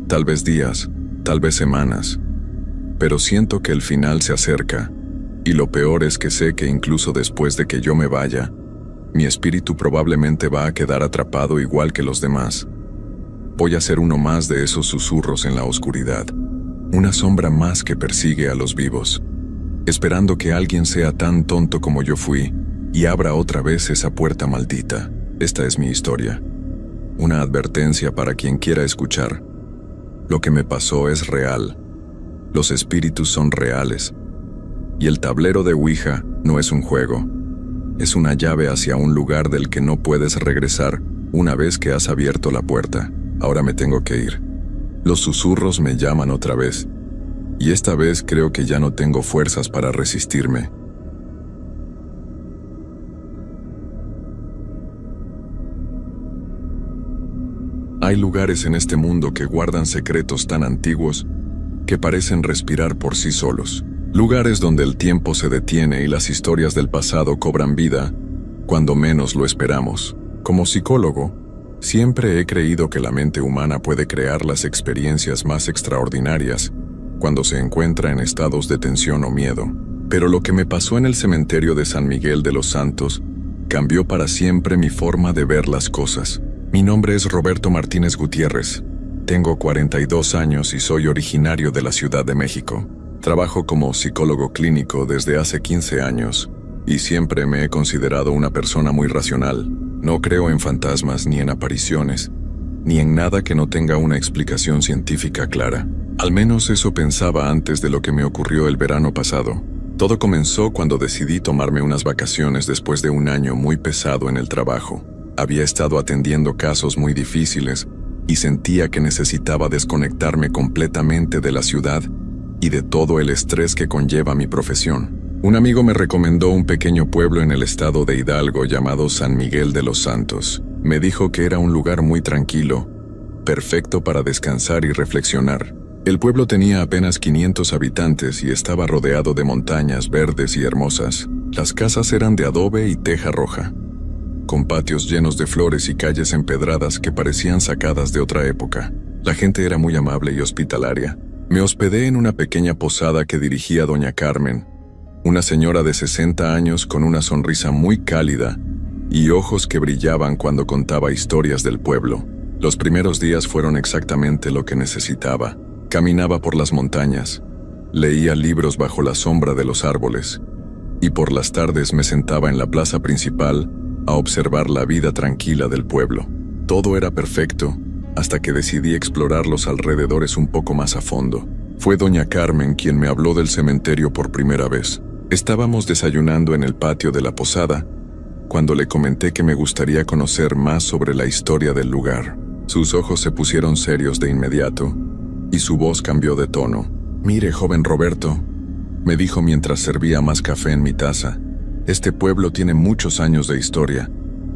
tal vez días, tal vez semanas, pero siento que el final se acerca, y lo peor es que sé que incluso después de que yo me vaya, mi espíritu probablemente va a quedar atrapado igual que los demás. Voy a ser uno más de esos susurros en la oscuridad. Una sombra más que persigue a los vivos, esperando que alguien sea tan tonto como yo fui y abra otra vez esa puerta maldita. Esta es mi historia. Una advertencia para quien quiera escuchar. Lo que me pasó es real. Los espíritus son reales. Y el tablero de Ouija no es un juego. Es una llave hacia un lugar del que no puedes regresar una vez que has abierto la puerta. ahora me tengo que ir. Los susurros me llaman otra vez, y esta vez creo que ya no tengo fuerzas para resistirme. Hay lugares en este mundo que guardan secretos tan antiguos que parecen respirar por sí solos. Lugares donde el tiempo se detiene y las historias del pasado cobran vida cuando menos lo esperamos. Como psicólogo, siempre he creído que la mente humana puede crear las experiencias más extraordinarias cuando se encuentra en estados de tensión o miedo. Pero lo que me pasó en el cementerio de San Miguel de los Santos cambió para siempre mi forma de ver las cosas. Mi nombre es Roberto Martínez Gutiérrez. Tengo 42 años y soy originario de la Ciudad de México. Trabajo como psicólogo clínico desde hace 15 años y siempre me he considerado una persona muy racional. No creo en fantasmas ni en apariciones, ni en nada que no tenga una explicación científica clara. Al menos eso pensaba antes de lo que me ocurrió el verano pasado. Todo comenzó cuando decidí tomarme unas vacaciones después de un año muy pesado en el trabajo. Había estado atendiendo casos muy difíciles y sentía que necesitaba desconectarme completamente de la ciudad y de todo el estrés que conlleva mi profesión. Un amigo me recomendó un pequeño pueblo en el estado de Hidalgo llamado San Miguel de los Santos. Me dijo que era un lugar muy tranquilo, perfecto para descansar y reflexionar. El pueblo tenía apenas 500 habitantes y estaba rodeado de montañas verdes y hermosas. Las casas eran de adobe y teja roja, con patios llenos de flores y calles empedradas que parecían sacadas de otra época. La gente era muy amable y hospitalaria. Me hospedé en una pequeña posada que dirigía doña Carmen, una señora de 60 años con una sonrisa muy cálida y ojos que brillaban cuando contaba historias del pueblo. Los primeros días fueron exactamente lo que necesitaba. Caminaba por las montañas, leía libros bajo la sombra de los árboles, y por las tardes me sentaba en la plaza principal a observar la vida tranquila del pueblo. Todo era perfecto, hasta que decidí explorar los alrededores un poco más a fondo. Fue doña Carmen quien me habló del cementerio por primera vez. Estábamos desayunando en el patio de la posada, cuando le comenté que me gustaría conocer más sobre la historia del lugar. Sus ojos se pusieron serios de inmediato, y su voz cambió de tono. «Mire, joven Roberto», me dijo mientras servía más café en mi taza, «este pueblo tiene muchos años de historia,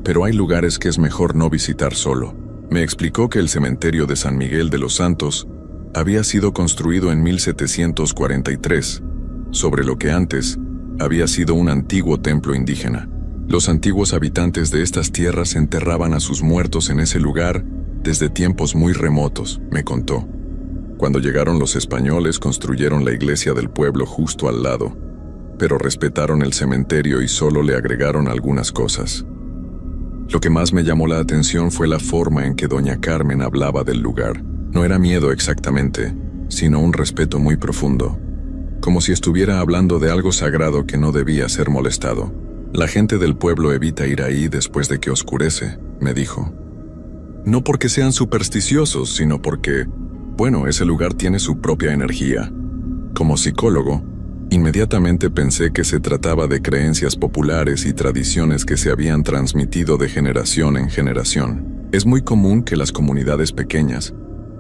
pero hay lugares que es mejor no visitar solo». Me explicó que el cementerio de San Miguel de los Santos había sido construido en 1743, sobre lo que antes había sido un antiguo templo indígena. Los antiguos habitantes de estas tierras enterraban a sus muertos en ese lugar desde tiempos muy remotos, me contó. Cuando llegaron los españoles construyeron la iglesia del pueblo justo al lado, pero respetaron el cementerio y solo le agregaron algunas cosas. Lo que más me llamó la atención fue la forma en que doña Carmen hablaba del lugar. No era miedo exactamente, sino un respeto muy profundo, como si estuviera hablando de algo sagrado que no debía ser molestado. «La gente del pueblo evita ir ahí después de que oscurece», me dijo. «No porque sean supersticiosos, sino porque, bueno, ese lugar tiene su propia energía». Como psicólogo, inmediatamente pensé que se trataba de creencias populares y tradiciones que se habían transmitido de generación en generación. Es muy común que las comunidades pequeñas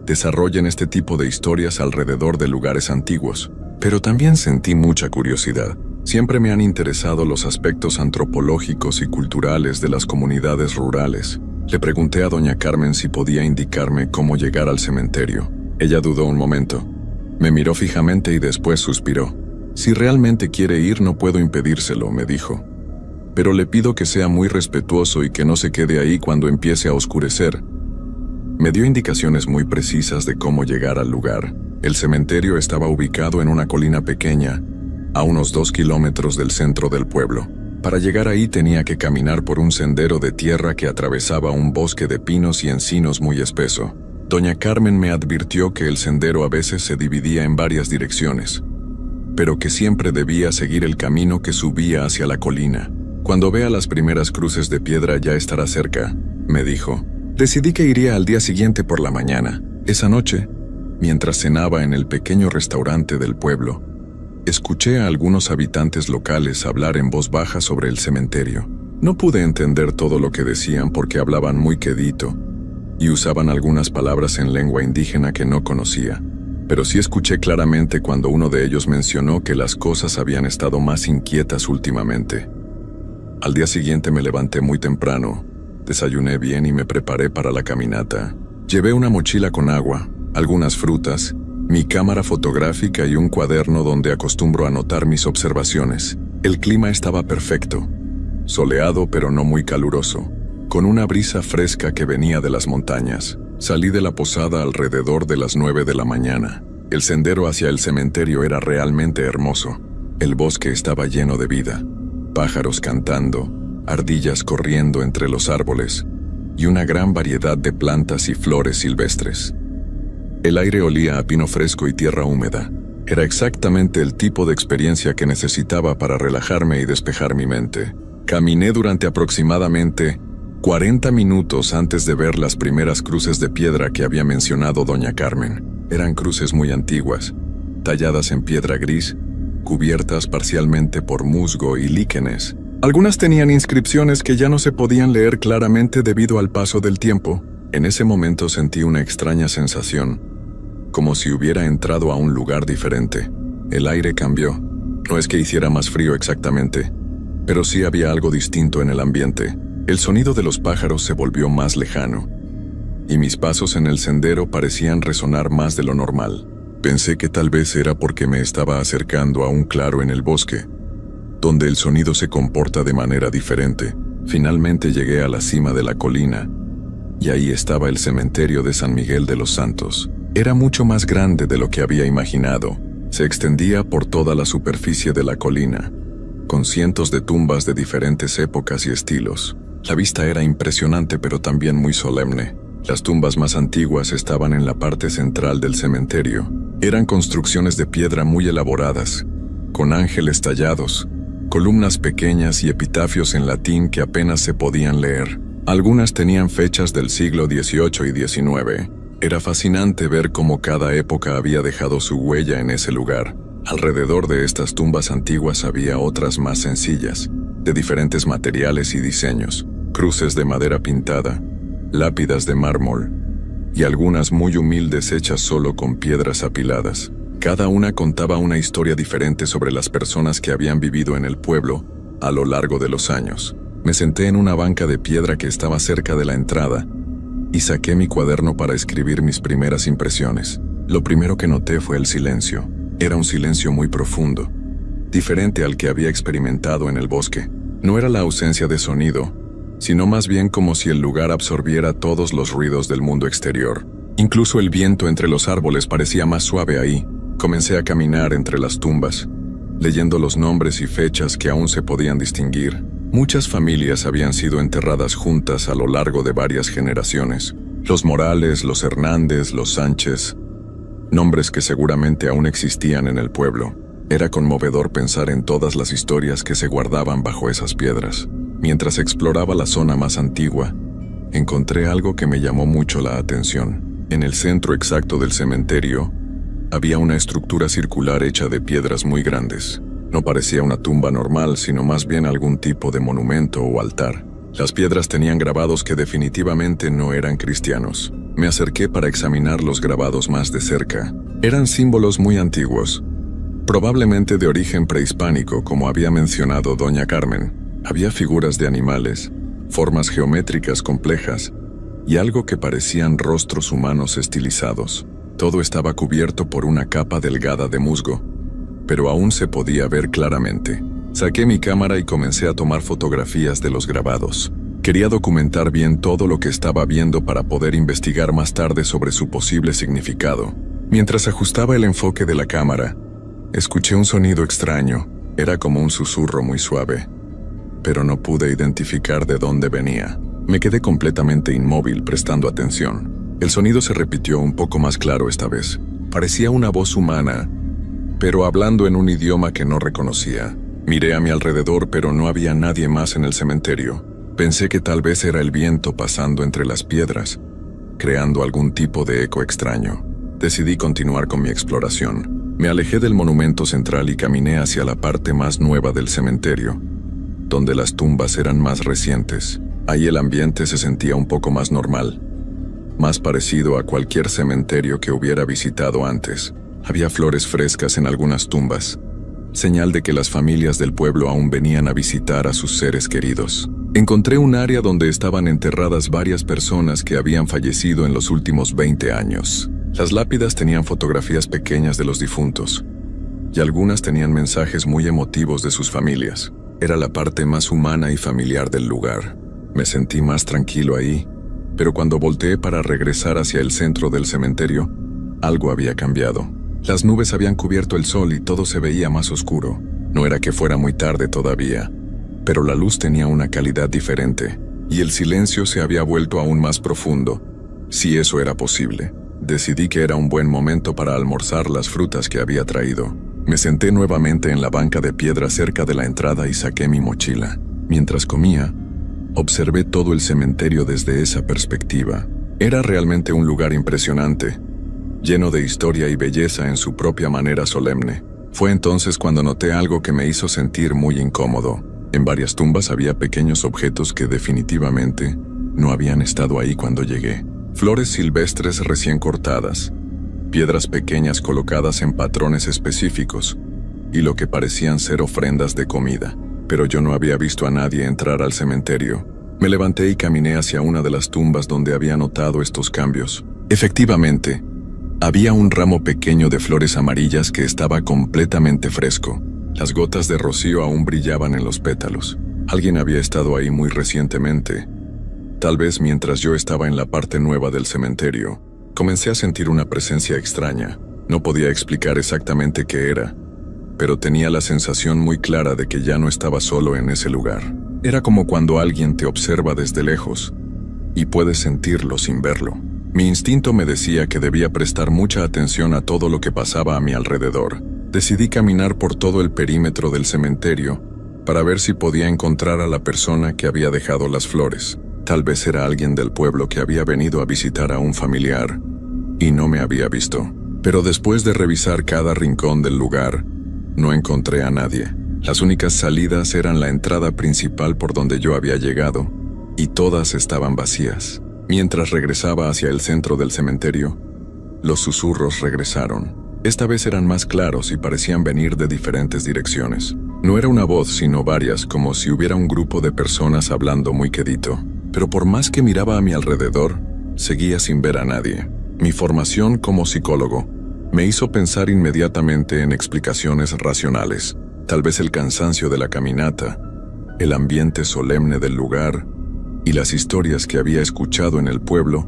desarrollen este tipo de historias alrededor de lugares antiguos, pero también sentí mucha curiosidad. Siempre me han interesado los aspectos antropológicos y culturales de las comunidades rurales. Le pregunté a doña Carmen si podía indicarme cómo llegar al cementerio. Ella dudó un momento. Me miró fijamente y después suspiró. «Si realmente quiere ir, no puedo impedírselo», me dijo. «Pero le pido que sea muy respetuoso y que no se quede ahí cuando empiece a oscurecer». Me dio indicaciones muy precisas de cómo llegar al lugar. El cementerio estaba ubicado en una colina pequeña, a unos 2 kilómetros del centro del pueblo. Para llegar ahí tenía que caminar por un sendero de tierra que atravesaba un bosque de pinos y encinos muy espeso. Doña Carmen me advirtió que el sendero a veces se dividía en varias direcciones, pero que siempre debía seguir el camino que subía hacia la colina. «Cuando vea las primeras cruces de piedra ya estará cerca», me dijo. Decidí que iría al día siguiente por la mañana. Esa noche, mientras cenaba en el pequeño restaurante del pueblo, escuché a algunos habitantes locales hablar en voz baja sobre el cementerio. No pude entender todo lo que decían porque hablaban muy quedito, y usaban algunas palabras en lengua indígena que no conocía, pero sí escuché claramente cuando uno de ellos mencionó que las cosas habían estado más inquietas últimamente. Al día siguiente me levanté muy temprano, desayuné bien y me preparé para la caminata. Llevé una mochila con agua, algunas frutas, mi cámara fotográfica y un cuaderno donde acostumbro anotar mis observaciones. El clima estaba perfecto, soleado pero no muy caluroso, con una brisa fresca que venía de las montañas. Salí de la posada alrededor de las 9 de la mañana. El sendero hacia el cementerio era realmente hermoso. El bosque estaba lleno de vida, pájaros cantando, ardillas corriendo entre los árboles, y una gran variedad de plantas y flores silvestres. El aire olía a pino fresco y tierra húmeda. Era exactamente el tipo de experiencia que necesitaba para relajarme y despejar mi mente. Caminé durante aproximadamente 40 minutos antes de ver las primeras cruces de piedra que había mencionado doña Carmen. Eran cruces muy antiguas, talladas en piedra gris, cubiertas parcialmente por musgo y líquenes. Algunas tenían inscripciones que ya no se podían leer claramente debido al paso del tiempo. En ese momento sentí una extraña sensación, como si hubiera entrado a un lugar diferente. El aire cambió. No es que hiciera más frío exactamente, pero sí había algo distinto en el ambiente. El sonido de los pájaros se volvió más lejano, y mis pasos en el sendero parecían resonar más de lo normal. Pensé que tal vez era porque me estaba acercando a un claro en el bosque, donde el sonido se comporta de manera diferente. Finalmente llegué a la cima de la colina, y ahí estaba el cementerio de San Miguel de los Santos. Era mucho más grande de lo que había imaginado. Se extendía por toda la superficie de la colina, con cientos de tumbas de diferentes épocas y estilos. La vista era impresionante pero también muy solemne. Las tumbas más antiguas estaban en la parte central del cementerio. Eran construcciones de piedra muy elaboradas, con ángeles tallados, columnas pequeñas y epitafios en latín que apenas se podían leer. Algunas tenían fechas del siglo XVIII y XIX. Era fascinante ver cómo cada época había dejado su huella en ese lugar. Alrededor de estas tumbas antiguas había otras más sencillas, de diferentes materiales y diseños, cruces de madera pintada, lápidas de mármol, y algunas muy humildes hechas solo con piedras apiladas. Cada una contaba una historia diferente sobre las personas que habían vivido en el pueblo a lo largo de los años. Me senté en una banca de piedra que estaba cerca de la entrada y saqué mi cuaderno para escribir mis primeras impresiones. Lo primero que noté fue el silencio. Era un silencio muy profundo, diferente al que había experimentado en el bosque. No era la ausencia de sonido, sino más bien como si el lugar absorbiera todos los ruidos del mundo exterior. Incluso el viento entre los árboles parecía más suave ahí. Comencé a caminar entre las tumbas, leyendo los nombres y fechas que aún se podían distinguir. Muchas familias habían sido enterradas juntas a lo largo de varias generaciones. Los Morales, los Hernández, los Sánchez, nombres que seguramente aún existían en el pueblo. Era conmovedor pensar en todas las historias que se guardaban bajo esas piedras. Mientras exploraba la zona más antigua, encontré algo que me llamó mucho la atención. En el centro exacto del cementerio, había una estructura circular hecha de piedras muy grandes. No parecía una tumba normal, sino más bien algún tipo de monumento o altar. Las piedras tenían grabados que definitivamente no eran cristianos. Me acerqué para examinar los grabados más de cerca. Eran símbolos muy antiguos, probablemente de origen prehispánico, como había mencionado doña Carmen. Había figuras de animales, formas geométricas complejas y algo que parecían rostros humanos estilizados. Todo estaba cubierto por una capa delgada de musgo, pero aún se podía ver claramente. Saqué mi cámara y comencé a tomar fotografías de los grabados. Quería documentar bien todo lo que estaba viendo para poder investigar más tarde sobre su posible significado. Mientras ajustaba el enfoque de la cámara, escuché un sonido extraño. Era como un susurro muy suave, pero no pude identificar de dónde venía. Me quedé completamente inmóvil prestando atención. El sonido se repitió un poco más claro esta vez. Parecía una voz humana, pero hablando en un idioma que no reconocía. Miré a mi alrededor, pero no había nadie más en el cementerio. Pensé que tal vez era el viento pasando entre las piedras, creando algún tipo de eco extraño. Decidí continuar con mi exploración. Me alejé del monumento central y caminé hacia la parte más nueva del cementerio, donde las tumbas eran más recientes. Ahí el ambiente se sentía un poco más normal. más parecido a cualquier cementerio que hubiera visitado antes. Había flores frescas en algunas tumbas, señal de que las familias del pueblo aún venían a visitar a sus seres queridos. Encontré un área donde estaban enterradas varias personas que habían fallecido en los últimos 20 años. Las lápidas tenían fotografías pequeñas de los difuntos, y algunas tenían mensajes muy emotivos de sus familias. Era la parte más humana y familiar del lugar. Me sentí más tranquilo ahí, pero cuando volteé para regresar hacia el centro del cementerio, algo había cambiado. Las nubes habían cubierto el sol y todo se veía más oscuro. No era que fuera muy tarde todavía, pero la luz tenía una calidad diferente, y el silencio se había vuelto aún más profundo, si eso era posible. Decidí que era un buen momento para almorzar las frutas que había traído. Me senté nuevamente en la banca de piedra cerca de la entrada y saqué mi mochila. Mientras comía, observé todo el cementerio desde esa perspectiva. Era realmente un lugar impresionante, lleno de historia y belleza en su propia manera solemne. Fue entonces cuando noté algo que me hizo sentir muy incómodo. En varias tumbas había pequeños objetos que definitivamente no habían estado ahí cuando llegué. Flores silvestres recién cortadas, piedras pequeñas colocadas en patrones específicos, y lo que parecían ser ofrendas de comida. Pero yo no había visto a nadie entrar al cementerio. Me levanté y caminé hacia una de las tumbas donde había notado estos cambios. Efectivamente, había un ramo pequeño de flores amarillas que estaba completamente fresco. Las gotas de rocío aún brillaban en los pétalos. Alguien había estado ahí muy recientemente. Tal vez mientras yo estaba en la parte nueva del cementerio, comencé a sentir una presencia extraña. No podía explicar exactamente qué era, pero tenía la sensación muy clara de que ya no estaba solo en ese lugar. Era como cuando alguien te observa desde lejos y puedes sentirlo sin verlo. Mi instinto me decía que debía prestar mucha atención a todo lo que pasaba a mi alrededor. Decidí caminar por todo el perímetro del cementerio para ver si podía encontrar a la persona que había dejado las flores. Tal vez era alguien del pueblo que había venido a visitar a un familiar y no me había visto. Pero después de revisar cada rincón del lugar, no encontré a nadie. Las únicas salidas eran la entrada principal por donde yo había llegado, y todas estaban vacías. Mientras regresaba hacia el centro del cementerio, los susurros regresaron. Esta vez eran más claros y parecían venir de diferentes direcciones. No era una voz, sino varias, como si hubiera un grupo de personas hablando muy quedito. Pero por más que miraba a mi alrededor, seguía sin ver a nadie. Mi formación como psicólogo me hizo pensar inmediatamente en explicaciones racionales. Tal vez el cansancio de la caminata, el ambiente solemne del lugar y las historias que había escuchado en el pueblo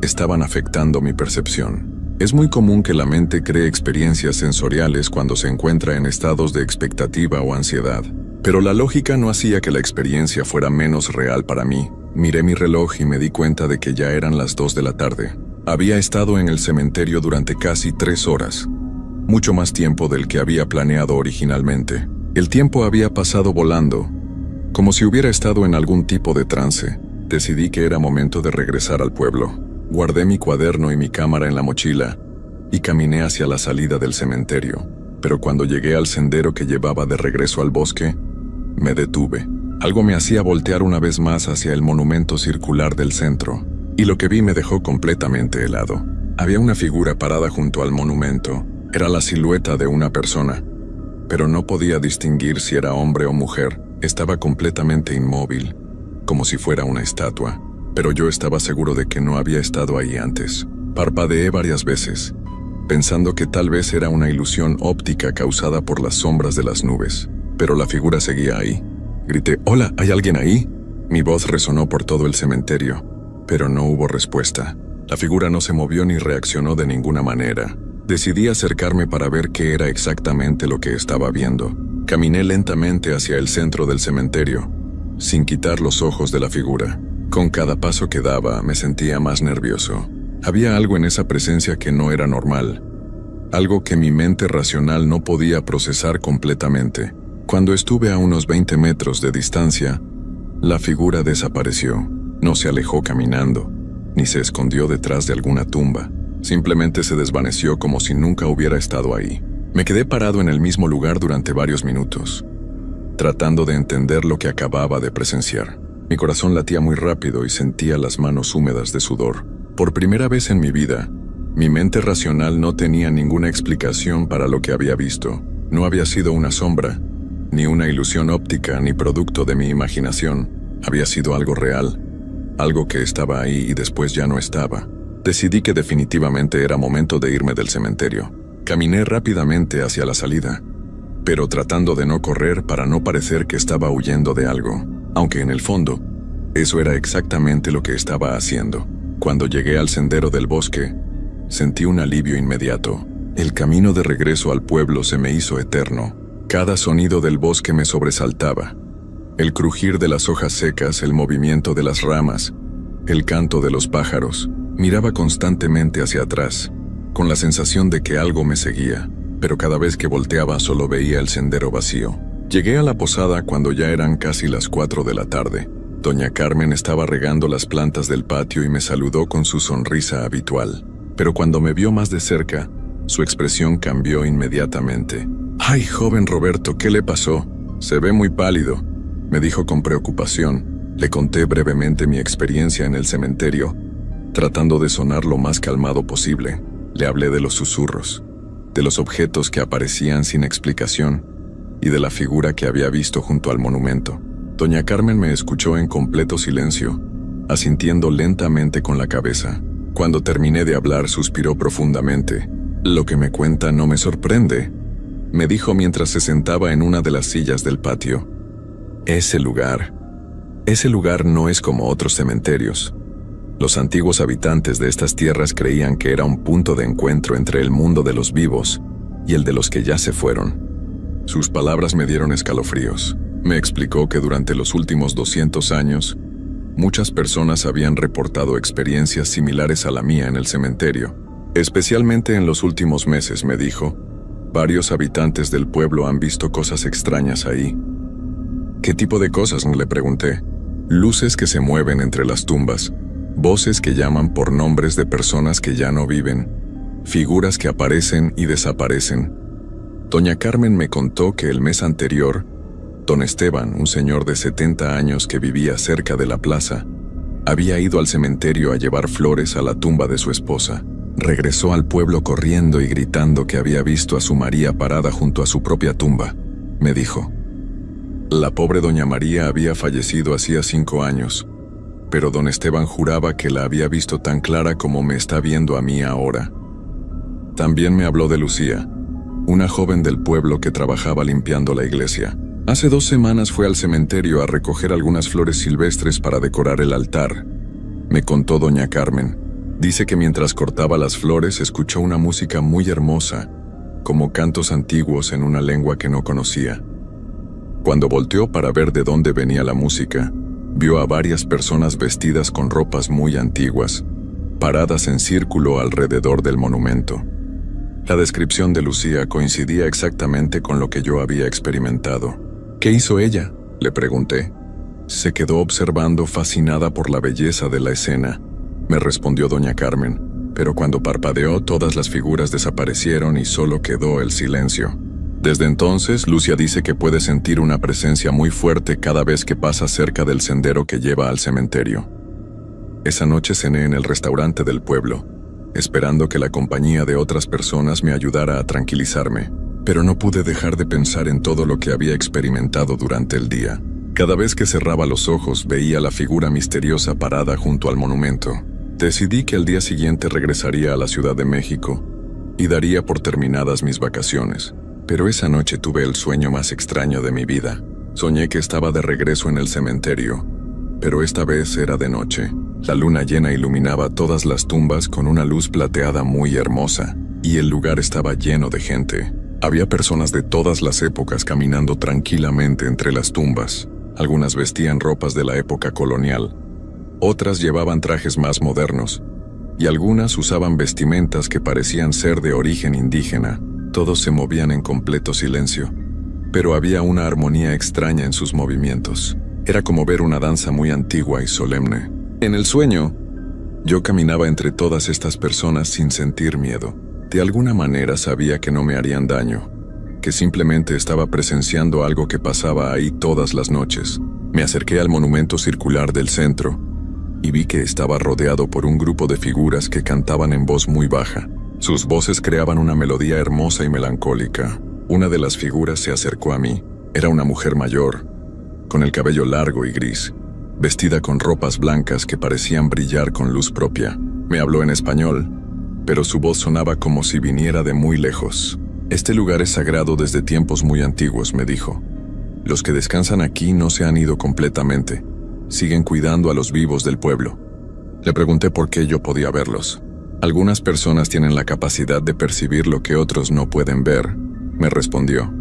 estaban afectando mi percepción. Es muy común que la mente cree experiencias sensoriales cuando se encuentra en estados de expectativa o ansiedad. Pero la lógica no hacía que la experiencia fuera menos real para mí. Miré mi reloj y me di cuenta de que ya eran las 2 de la tarde. Había estado en el cementerio durante casi 3 horas, mucho más tiempo del que había planeado originalmente. El tiempo había pasado volando, como si hubiera estado en algún tipo de trance. Decidí que era momento de regresar al pueblo. Guardé mi cuaderno y mi cámara en la mochila y caminé hacia la salida del cementerio. Pero cuando llegué al sendero que llevaba de regreso al bosque, me detuve. Algo me hacía voltear una vez más hacia el monumento circular del centro, y lo que vi me dejó completamente helado. Había una figura parada junto al monumento. Era la silueta de una persona, pero no podía distinguir si era hombre o mujer. Estaba completamente inmóvil, como si fuera una estatua, pero yo estaba seguro de que no había estado ahí antes. Parpadeé varias veces, pensando que tal vez era una ilusión óptica causada por las sombras de las nubes, pero la figura seguía ahí. Grité, «¡Hola! ¿Hay alguien ahí?». Mi voz resonó por todo el cementerio, pero no hubo respuesta. La figura no se movió ni reaccionó de ninguna manera. Decidí acercarme para ver qué era exactamente lo que estaba viendo. Caminé lentamente hacia el centro del cementerio, sin quitar los ojos de la figura. Con cada paso que daba, me sentía más nervioso. Había algo en esa presencia que no era normal, algo que mi mente racional no podía procesar completamente. Cuando estuve a unos 20 metros de distancia, la figura desapareció. No se alejó caminando, ni se escondió detrás de alguna tumba. Simplemente se desvaneció como si nunca hubiera estado ahí. Me quedé parado en el mismo lugar durante varios minutos, tratando de entender lo que acababa de presenciar. Mi corazón latía muy rápido y sentía las manos húmedas de sudor. Por primera vez en mi vida, mi mente racional no tenía ninguna explicación para lo que había visto. No había sido una sombra, ni una ilusión óptica, ni producto de mi imaginación. Había sido algo real, algo que estaba ahí y después ya no estaba. Decidí que definitivamente era momento de irme del cementerio. Caminé rápidamente hacia la salida, pero tratando de no correr para no parecer que estaba huyendo de algo, aunque en el fondo, eso era exactamente lo que estaba haciendo. Cuando llegué al sendero del bosque, sentí un alivio inmediato. El camino de regreso al pueblo se me hizo eterno. Cada sonido del bosque me sobresaltaba. El crujir de las hojas secas, el movimiento de las ramas, el canto de los pájaros. Miraba constantemente hacia atrás, con la sensación de que algo me seguía, pero cada vez que volteaba solo veía el sendero vacío. Llegué a la posada cuando ya eran casi las 4 de la tarde. Doña Carmen estaba regando las plantas del patio y me saludó con su sonrisa habitual. Pero cuando me vio más de cerca, su expresión cambió inmediatamente. «Ay, joven Roberto, ¿qué le pasó? Se ve muy pálido», me dijo con preocupación. Le conté brevemente mi experiencia en el cementerio, tratando de sonar lo más calmado posible. Le hablé de los susurros, de los objetos que aparecían sin explicación y de la figura que había visto junto al monumento. Doña Carmen me escuchó en completo silencio, asintiendo lentamente con la cabeza. Cuando terminé de hablar, suspiró profundamente. «Lo que me cuenta no me sorprende», me dijo mientras se sentaba en una de las sillas del patio. Ese lugar no es como otros cementerios. Los antiguos habitantes de estas tierras creían que era un punto de encuentro entre el mundo de los vivos y el de los que ya se fueron. Sus palabras me dieron escalofríos. Me explicó que durante los últimos 200 años, muchas personas habían reportado experiencias similares a la mía en el cementerio. Especialmente en los últimos meses, me dijo, varios habitantes del pueblo han visto cosas extrañas ahí. ¿Qué tipo de cosas?, le pregunté. Luces que se mueven entre las tumbas, voces que llaman por nombres de personas que ya no viven, figuras que aparecen y desaparecen. Doña Carmen me contó que el mes anterior, don Esteban, un señor de 70 años que vivía cerca de la plaza, había ido al cementerio a llevar flores a la tumba de su esposa. Regresó al pueblo corriendo y gritando que había visto a su María parada junto a su propia tumba, me dijo. La pobre doña María había fallecido hacía 5 años, pero don Esteban juraba que la había visto tan clara como me está viendo a mí ahora. También me habló de Lucía, una joven del pueblo que trabajaba limpiando la iglesia. Hace 2 semanas fue al cementerio a recoger algunas flores silvestres para decorar el altar, me contó doña Carmen. Dice que mientras cortaba las flores escuchó una música muy hermosa, como cantos antiguos en una lengua que no conocía. Cuando volteó para ver de dónde venía la música, vio a varias personas vestidas con ropas muy antiguas, paradas en círculo alrededor del monumento. La descripción de Lucía coincidía exactamente con lo que yo había experimentado. ¿Qué hizo ella?, le pregunté. Se quedó observando, fascinada por la belleza de la escena, me respondió doña Carmen, pero cuando parpadeó todas las figuras desaparecieron y solo quedó el silencio. Desde entonces, Lucia dice que puede sentir una presencia muy fuerte cada vez que pasa cerca del sendero que lleva al cementerio. Esa noche cené en el restaurante del pueblo, esperando que la compañía de otras personas me ayudara a tranquilizarme, pero no pude dejar de pensar en todo lo que había experimentado durante el día. Cada vez que cerraba los ojos veía la figura misteriosa parada junto al monumento. Decidí que al día siguiente regresaría a la Ciudad de México y daría por terminadas mis vacaciones. Pero esa noche tuve el sueño más extraño de mi vida. Soñé que estaba de regreso en el cementerio, pero esta vez era de noche. La luna llena iluminaba todas las tumbas con una luz plateada muy hermosa, y el lugar estaba lleno de gente. Había personas de todas las épocas caminando tranquilamente entre las tumbas. Algunas vestían ropas de la época colonial, otras llevaban trajes más modernos, y algunas usaban vestimentas que parecían ser de origen indígena. Todos se movían en completo silencio, pero había una armonía extraña en sus movimientos. Era como ver una danza muy antigua y solemne. En el sueño, yo caminaba entre todas estas personas sin sentir miedo. De alguna manera sabía que no me harían daño, que simplemente estaba presenciando algo que pasaba ahí todas las noches. Me acerqué al monumento circular del centro, y vi que estaba rodeado por un grupo de figuras que cantaban en voz muy baja. Sus voces creaban una melodía hermosa y melancólica. Una de las figuras se acercó a mí. Era una mujer mayor, con el cabello largo y gris, vestida con ropas blancas que parecían brillar con luz propia. Me habló en español, pero su voz sonaba como si viniera de muy lejos. «Este lugar es sagrado desde tiempos muy antiguos», me dijo. «Los que descansan aquí no se han ido completamente. Siguen cuidando a los vivos del pueblo». Le pregunté por qué yo podía verlos. «Algunas personas tienen la capacidad de percibir lo que otros no pueden ver», me respondió.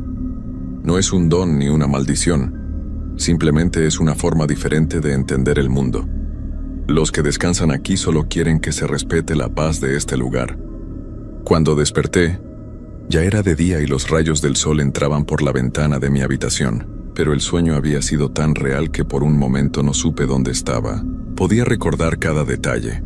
«No es un don ni una maldición. Simplemente es una forma diferente de entender el mundo. Los que descansan aquí solo quieren que se respete la paz de este lugar». Cuando desperté, ya era de día y los rayos del sol entraban por la ventana de mi habitación, pero el sueño había sido tan real que por un momento no supe dónde estaba. Podía recordar cada detalle: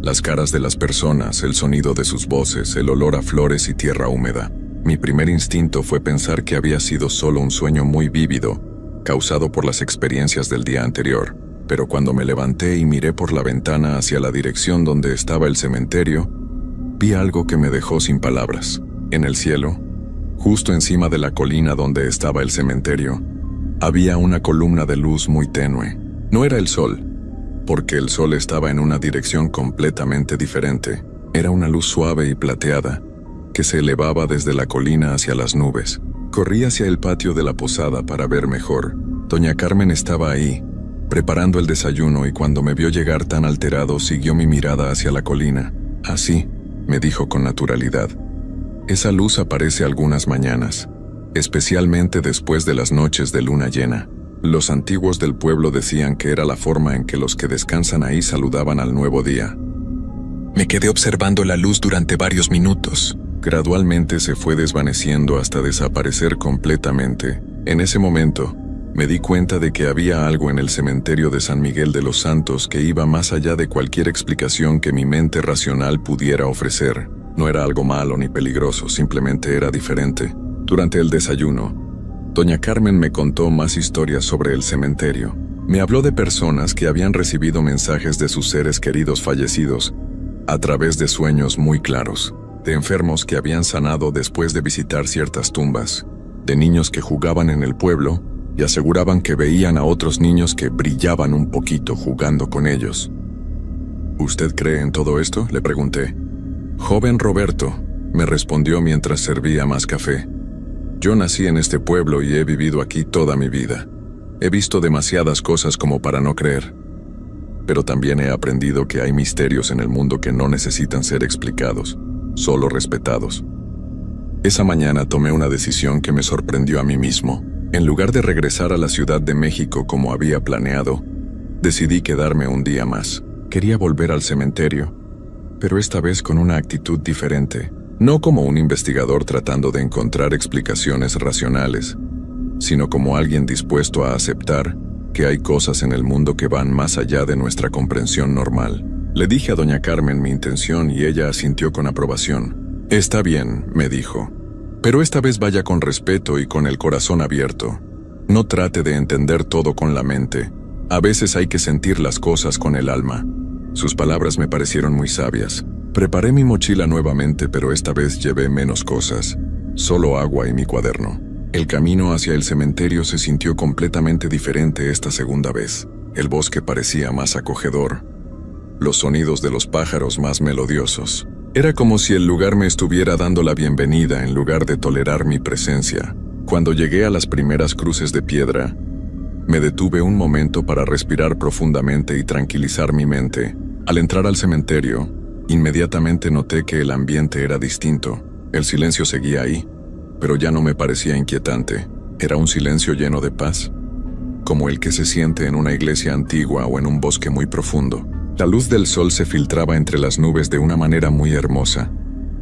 las caras de las personas, el sonido de sus voces, el olor a flores y tierra húmeda. Mi primer instinto fue pensar que había sido solo un sueño muy vívido, causado por las experiencias del día anterior, pero cuando me levanté y miré por la ventana hacia la dirección donde estaba el cementerio, vi algo que me dejó sin palabras. En el cielo, justo encima de la colina donde estaba el cementerio, había una columna de luz muy tenue. No era el sol, porque el sol estaba en una dirección completamente diferente. Era una luz suave y plateada, que se elevaba desde la colina hacia las nubes. Corrí hacia el patio de la posada para ver mejor. Doña Carmen estaba ahí, preparando el desayuno, y cuando me vio llegar tan alterado, siguió mi mirada hacia la colina. «Así», me dijo con naturalidad. «Esa luz aparece algunas mañanas, especialmente después de las noches de luna llena. Los antiguos del pueblo decían que era la forma en que los que descansan ahí saludaban al nuevo día». Me quedé observando la luz durante varios minutos. Gradualmente se fue desvaneciendo hasta desaparecer completamente. En ese momento, me di cuenta de que había algo en el cementerio de San Miguel de los Santos que iba más allá de cualquier explicación que mi mente racional pudiera ofrecer. No era algo malo ni peligroso, simplemente era diferente. Durante el desayuno, doña Carmen me contó más historias sobre el cementerio. Me habló de personas que habían recibido mensajes de sus seres queridos fallecidos a través de sueños muy claros, de enfermos que habían sanado después de visitar ciertas tumbas, de niños que jugaban en el pueblo y aseguraban que veían a otros niños que brillaban un poquito jugando con ellos. «¿Usted cree en todo esto?», le pregunté. «Joven Roberto», me respondió mientras servía más café. «Yo nací en este pueblo y he vivido aquí toda mi vida. He visto demasiadas cosas como para no creer. Pero también he aprendido que hay misterios en el mundo que no necesitan ser explicados, solo respetados». Esa mañana tomé una decisión que me sorprendió a mí mismo. En lugar de regresar a la Ciudad de México como había planeado, decidí quedarme un día más. Quería volver al cementerio, pero esta vez con una actitud diferente. No como un investigador tratando de encontrar explicaciones racionales, sino como alguien dispuesto a aceptar que hay cosas en el mundo que van más allá de nuestra comprensión normal. Le dije a doña Carmen mi intención y ella asintió con aprobación. «Está bien», me dijo, «pero esta vez vaya con respeto y con el corazón abierto. No trate de entender todo con la mente. A veces hay que sentir las cosas con el alma». Sus palabras me parecieron muy sabias. Preparé mi mochila nuevamente, pero esta vez llevé menos cosas, solo agua y mi cuaderno. El camino hacia el cementerio se sintió completamente diferente esta segunda vez. El bosque parecía más acogedor, los sonidos de los pájaros más melodiosos. Era como si el lugar me estuviera dando la bienvenida en lugar de tolerar mi presencia. Cuando llegué a las primeras cruces de piedra, me detuve un momento para respirar profundamente y tranquilizar mi mente. Al entrar al cementerio, inmediatamente noté que el ambiente era distinto. El silencio seguía ahí, pero ya no me parecía inquietante. Era un silencio lleno de paz, como el que se siente en una iglesia antigua o en un bosque muy profundo. La luz del sol se filtraba entre las nubes de una manera muy hermosa,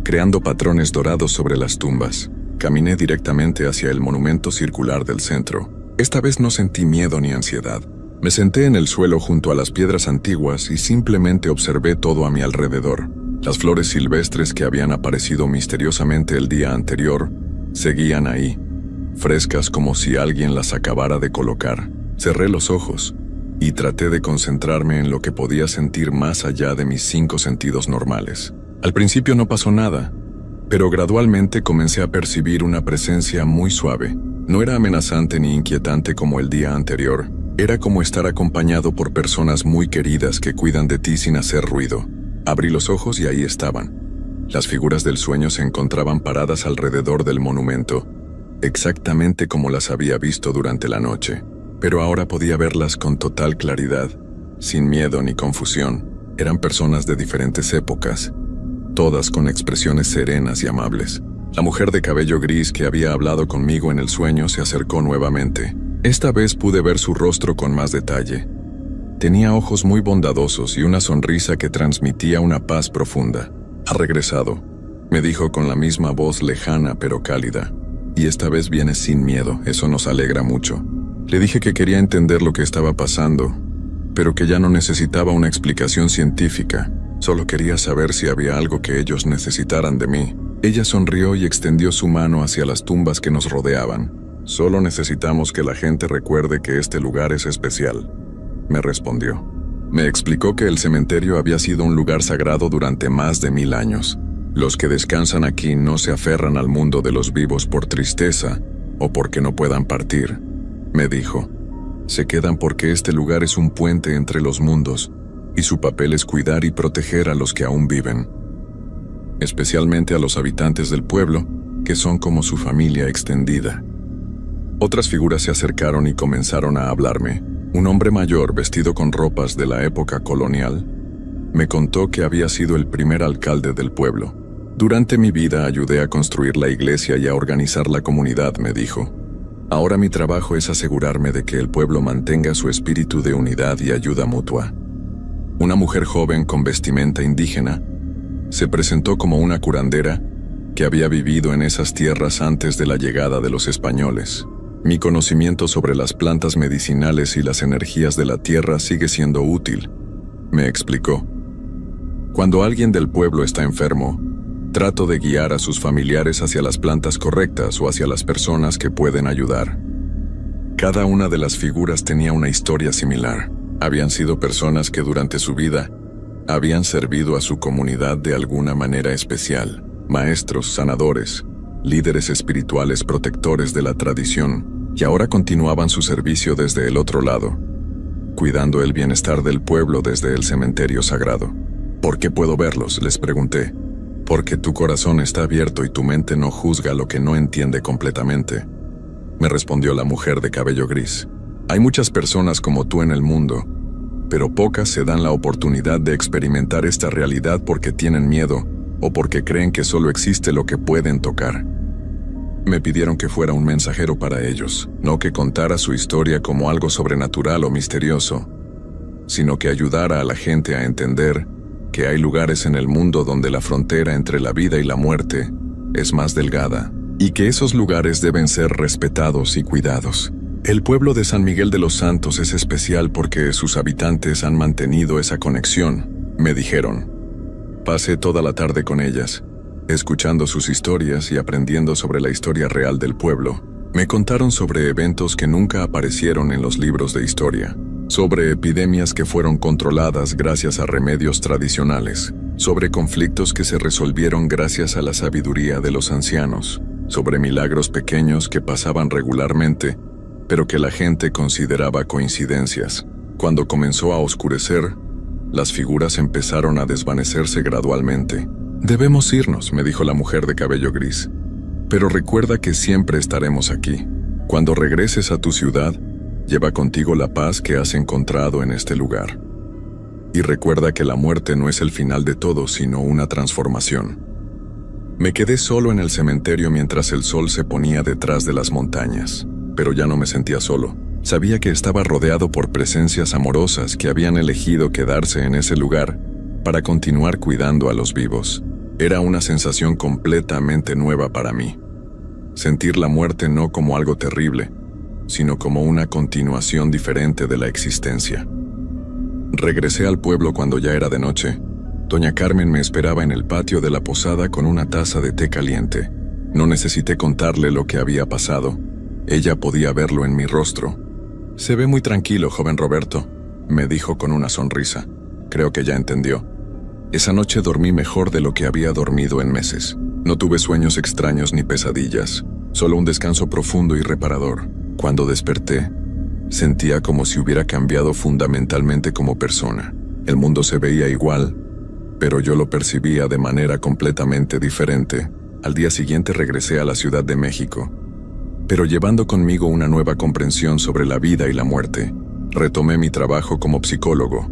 creando patrones dorados sobre las tumbas. Caminé directamente hacia el monumento circular del centro. Esta vez no sentí miedo ni ansiedad. Me senté en el suelo junto a las piedras antiguas y simplemente observé todo a mi alrededor. Las flores silvestres que habían aparecido misteriosamente el día anterior seguían ahí, frescas como si alguien las acabara de colocar. Cerré los ojos y traté de concentrarme en lo que podía sentir más allá de mis 5 sentidos normales. Al principio no pasó nada, pero gradualmente comencé a percibir una presencia muy suave. No era amenazante ni inquietante como el día anterior. Era como estar acompañado por personas muy queridas que cuidan de ti sin hacer ruido. Abrí los ojos y ahí estaban. Las figuras del sueño se encontraban paradas alrededor del monumento, exactamente como las había visto durante la noche. Pero ahora podía verlas con total claridad, sin miedo ni confusión. Eran personas de diferentes épocas, todas con expresiones serenas y amables. La mujer de cabello gris que había hablado conmigo en el sueño se acercó nuevamente. Esta vez pude ver su rostro con más detalle. Tenía ojos muy bondadosos y una sonrisa que transmitía una paz profunda. «Ha regresado», me dijo con la misma voz lejana pero cálida. «Y esta vez vienes sin miedo, eso nos alegra mucho». Le dije que quería entender lo que estaba pasando, pero que ya no necesitaba una explicación científica. Solo quería saber si había algo que ellos necesitaran de mí. Ella sonrió y extendió su mano hacia las tumbas que nos rodeaban. «Solo necesitamos que la gente recuerde que este lugar es especial», me respondió. Me explicó que el cementerio había sido un lugar sagrado durante más de 1000 años. Los que descansan aquí no se aferran al mundo de los vivos por tristeza o porque no puedan partir, me dijo. Se quedan porque este lugar es un puente entre los mundos y su papel es cuidar y proteger a los que aún viven, especialmente a los habitantes del pueblo, que son como su familia extendida. Otras figuras se acercaron y comenzaron a hablarme. Un hombre mayor vestido con ropas de la época colonial me contó que había sido el primer alcalde del pueblo. «Durante mi vida ayudé a construir la iglesia y a organizar la comunidad», me dijo. «Ahora mi trabajo es asegurarme de que el pueblo mantenga su espíritu de unidad y ayuda mutua». Una mujer joven con vestimenta indígena se presentó como una curandera que había vivido en esas tierras antes de la llegada de los españoles. «Mi conocimiento sobre las plantas medicinales y las energías de la tierra sigue siendo útil», me explicó. «Cuando alguien del pueblo está enfermo, trato de guiar a sus familiares hacia las plantas correctas o hacia las personas que pueden ayudar». Cada una de las figuras tenía una historia similar. Habían sido personas que durante su vida habían servido a su comunidad de alguna manera especial. Maestros, sanadores, líderes espirituales protectores de la tradición, y ahora continuaban su servicio desde el otro lado, cuidando el bienestar del pueblo desde el cementerio sagrado. «¿Por qué puedo verlos?», les pregunté. «Porque tu corazón está abierto y tu mente no juzga lo que no entiende completamente», me respondió la mujer de cabello gris. «Hay muchas personas como tú en el mundo, pero pocas se dan la oportunidad de experimentar esta realidad porque tienen miedo o porque creen que solo existe lo que pueden tocar». Me pidieron que fuera un mensajero para ellos, no que contara su historia como algo sobrenatural o misterioso, sino que ayudara a la gente a entender que hay lugares en el mundo donde la frontera entre la vida y la muerte es más delgada, y que esos lugares deben ser respetados y cuidados. El pueblo de San Miguel de los Santos es especial porque sus habitantes han mantenido esa conexión, me dijeron. Pasé toda la tarde con ellas, escuchando sus historias y aprendiendo sobre la historia real del pueblo. Me contaron sobre eventos que nunca aparecieron en los libros de historia, sobre epidemias que fueron controladas gracias a remedios tradicionales, sobre conflictos que se resolvieron gracias a la sabiduría de los ancianos, sobre milagros pequeños que pasaban regularmente, pero que la gente consideraba coincidencias. Cuando comenzó a oscurecer, las figuras empezaron a desvanecerse gradualmente. «Debemos irnos», me dijo la mujer de cabello gris. «Pero recuerda que siempre estaremos aquí. Cuando regreses a tu ciudad, lleva contigo la paz que has encontrado en este lugar. Y recuerda que la muerte no es el final de todo, sino una transformación». Me quedé solo en el cementerio mientras el sol se ponía detrás de las montañas, pero ya no me sentía solo. Sabía que estaba rodeado por presencias amorosas que habían elegido quedarse en ese lugar para continuar cuidando a los vivos. Era una sensación completamente nueva para mí. Sentir la muerte no como algo terrible, sino como una continuación diferente de la existencia. Regresé al pueblo cuando ya era de noche. Doña Carmen me esperaba en el patio de la posada con una taza de té caliente. No necesité contarle lo que había pasado. Ella podía verlo en mi rostro. «Se ve muy tranquilo, joven Roberto», me dijo con una sonrisa. Creo que ya entendió. Esa noche dormí mejor de lo que había dormido en meses. No tuve sueños extraños ni pesadillas, solo un descanso profundo y reparador. Cuando desperté, sentía como si hubiera cambiado fundamentalmente como persona. El mundo se veía igual, pero yo lo percibía de manera completamente diferente. Al día siguiente regresé a la Ciudad de México, pero llevando conmigo una nueva comprensión sobre la vida y la muerte. Retomé mi trabajo como psicólogo,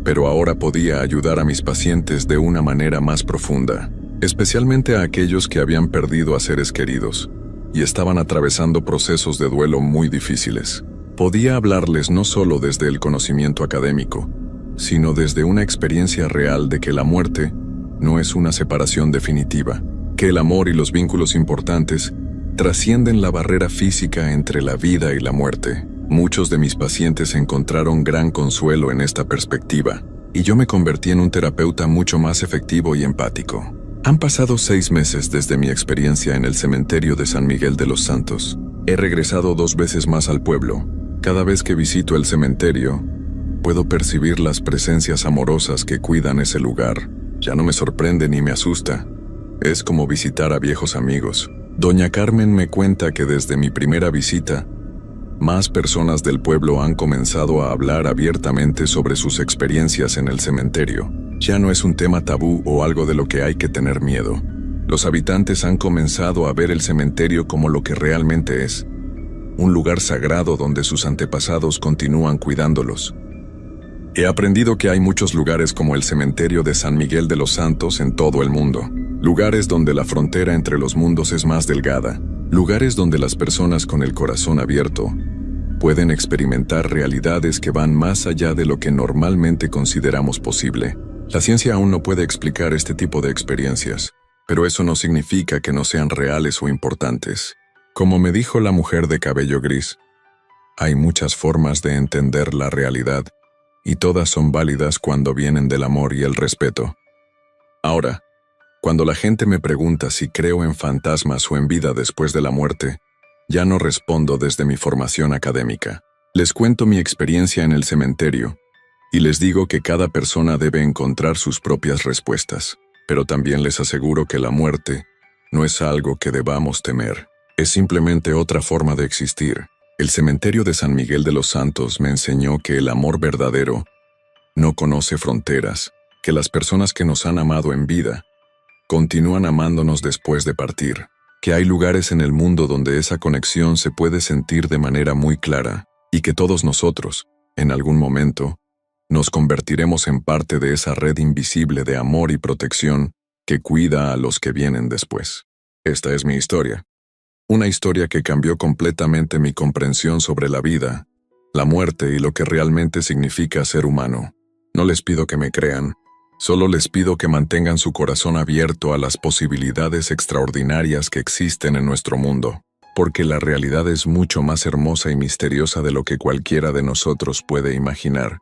pero ahora podía ayudar a mis pacientes de una manera más profunda, especialmente a aquellos que habían perdido a seres queridos y estaban atravesando procesos de duelo muy difíciles. Podía hablarles no solo desde el conocimiento académico, sino desde una experiencia real de que la muerte no es una separación definitiva, que el amor y los vínculos importantes trascienden la barrera física entre la vida y la muerte. Muchos de mis pacientes encontraron gran consuelo en esta perspectiva, y yo me convertí en un terapeuta mucho más efectivo y empático. Han pasado 6 meses desde mi experiencia en el cementerio de San Miguel de los Santos. He regresado 2 veces más al pueblo. Cada vez que visito el cementerio, puedo percibir las presencias amorosas que cuidan ese lugar. Ya no me sorprende ni me asusta. Es como visitar a viejos amigos. Doña Carmen me cuenta que desde mi primera visita, más personas del pueblo han comenzado a hablar abiertamente sobre sus experiencias en el cementerio. Ya no es un tema tabú o algo de lo que hay que tener miedo. Los habitantes han comenzado a ver el cementerio como lo que realmente es, un lugar sagrado donde sus antepasados continúan cuidándolos. He aprendido que hay muchos lugares como el cementerio de San Miguel de los Santos en todo el mundo, lugares donde la frontera entre los mundos es más delgada, lugares donde las personas con el corazón abierto pueden experimentar realidades que van más allá de lo que normalmente consideramos posible. La ciencia aún no puede explicar este tipo de experiencias, pero eso no significa que no sean reales o importantes. Como me dijo la mujer de cabello gris, hay muchas formas de entender la realidad, y todas son válidas cuando vienen del amor y el respeto. Ahora, cuando la gente me pregunta si creo en fantasmas o en vida después de la muerte, ya no respondo desde mi formación académica. Les cuento mi experiencia en el cementerio, y les digo que cada persona debe encontrar sus propias respuestas, pero también les aseguro que la muerte no es algo que debamos temer, es simplemente otra forma de existir. El cementerio de San Miguel de los Santos me enseñó que el amor verdadero no conoce fronteras, que las personas que nos han amado en vida continúan amándonos después de partir, que hay lugares en el mundo donde esa conexión se puede sentir de manera muy clara, y que todos nosotros, en algún momento, nos convertiremos en parte de esa red invisible de amor y protección que cuida a los que vienen después. Esta es mi historia. Una historia que cambió completamente mi comprensión sobre la vida, la muerte y lo que realmente significa ser humano. No les pido que me crean, solo les pido que mantengan su corazón abierto a las posibilidades extraordinarias que existen en nuestro mundo, porque la realidad es mucho más hermosa y misteriosa de lo que cualquiera de nosotros puede imaginar.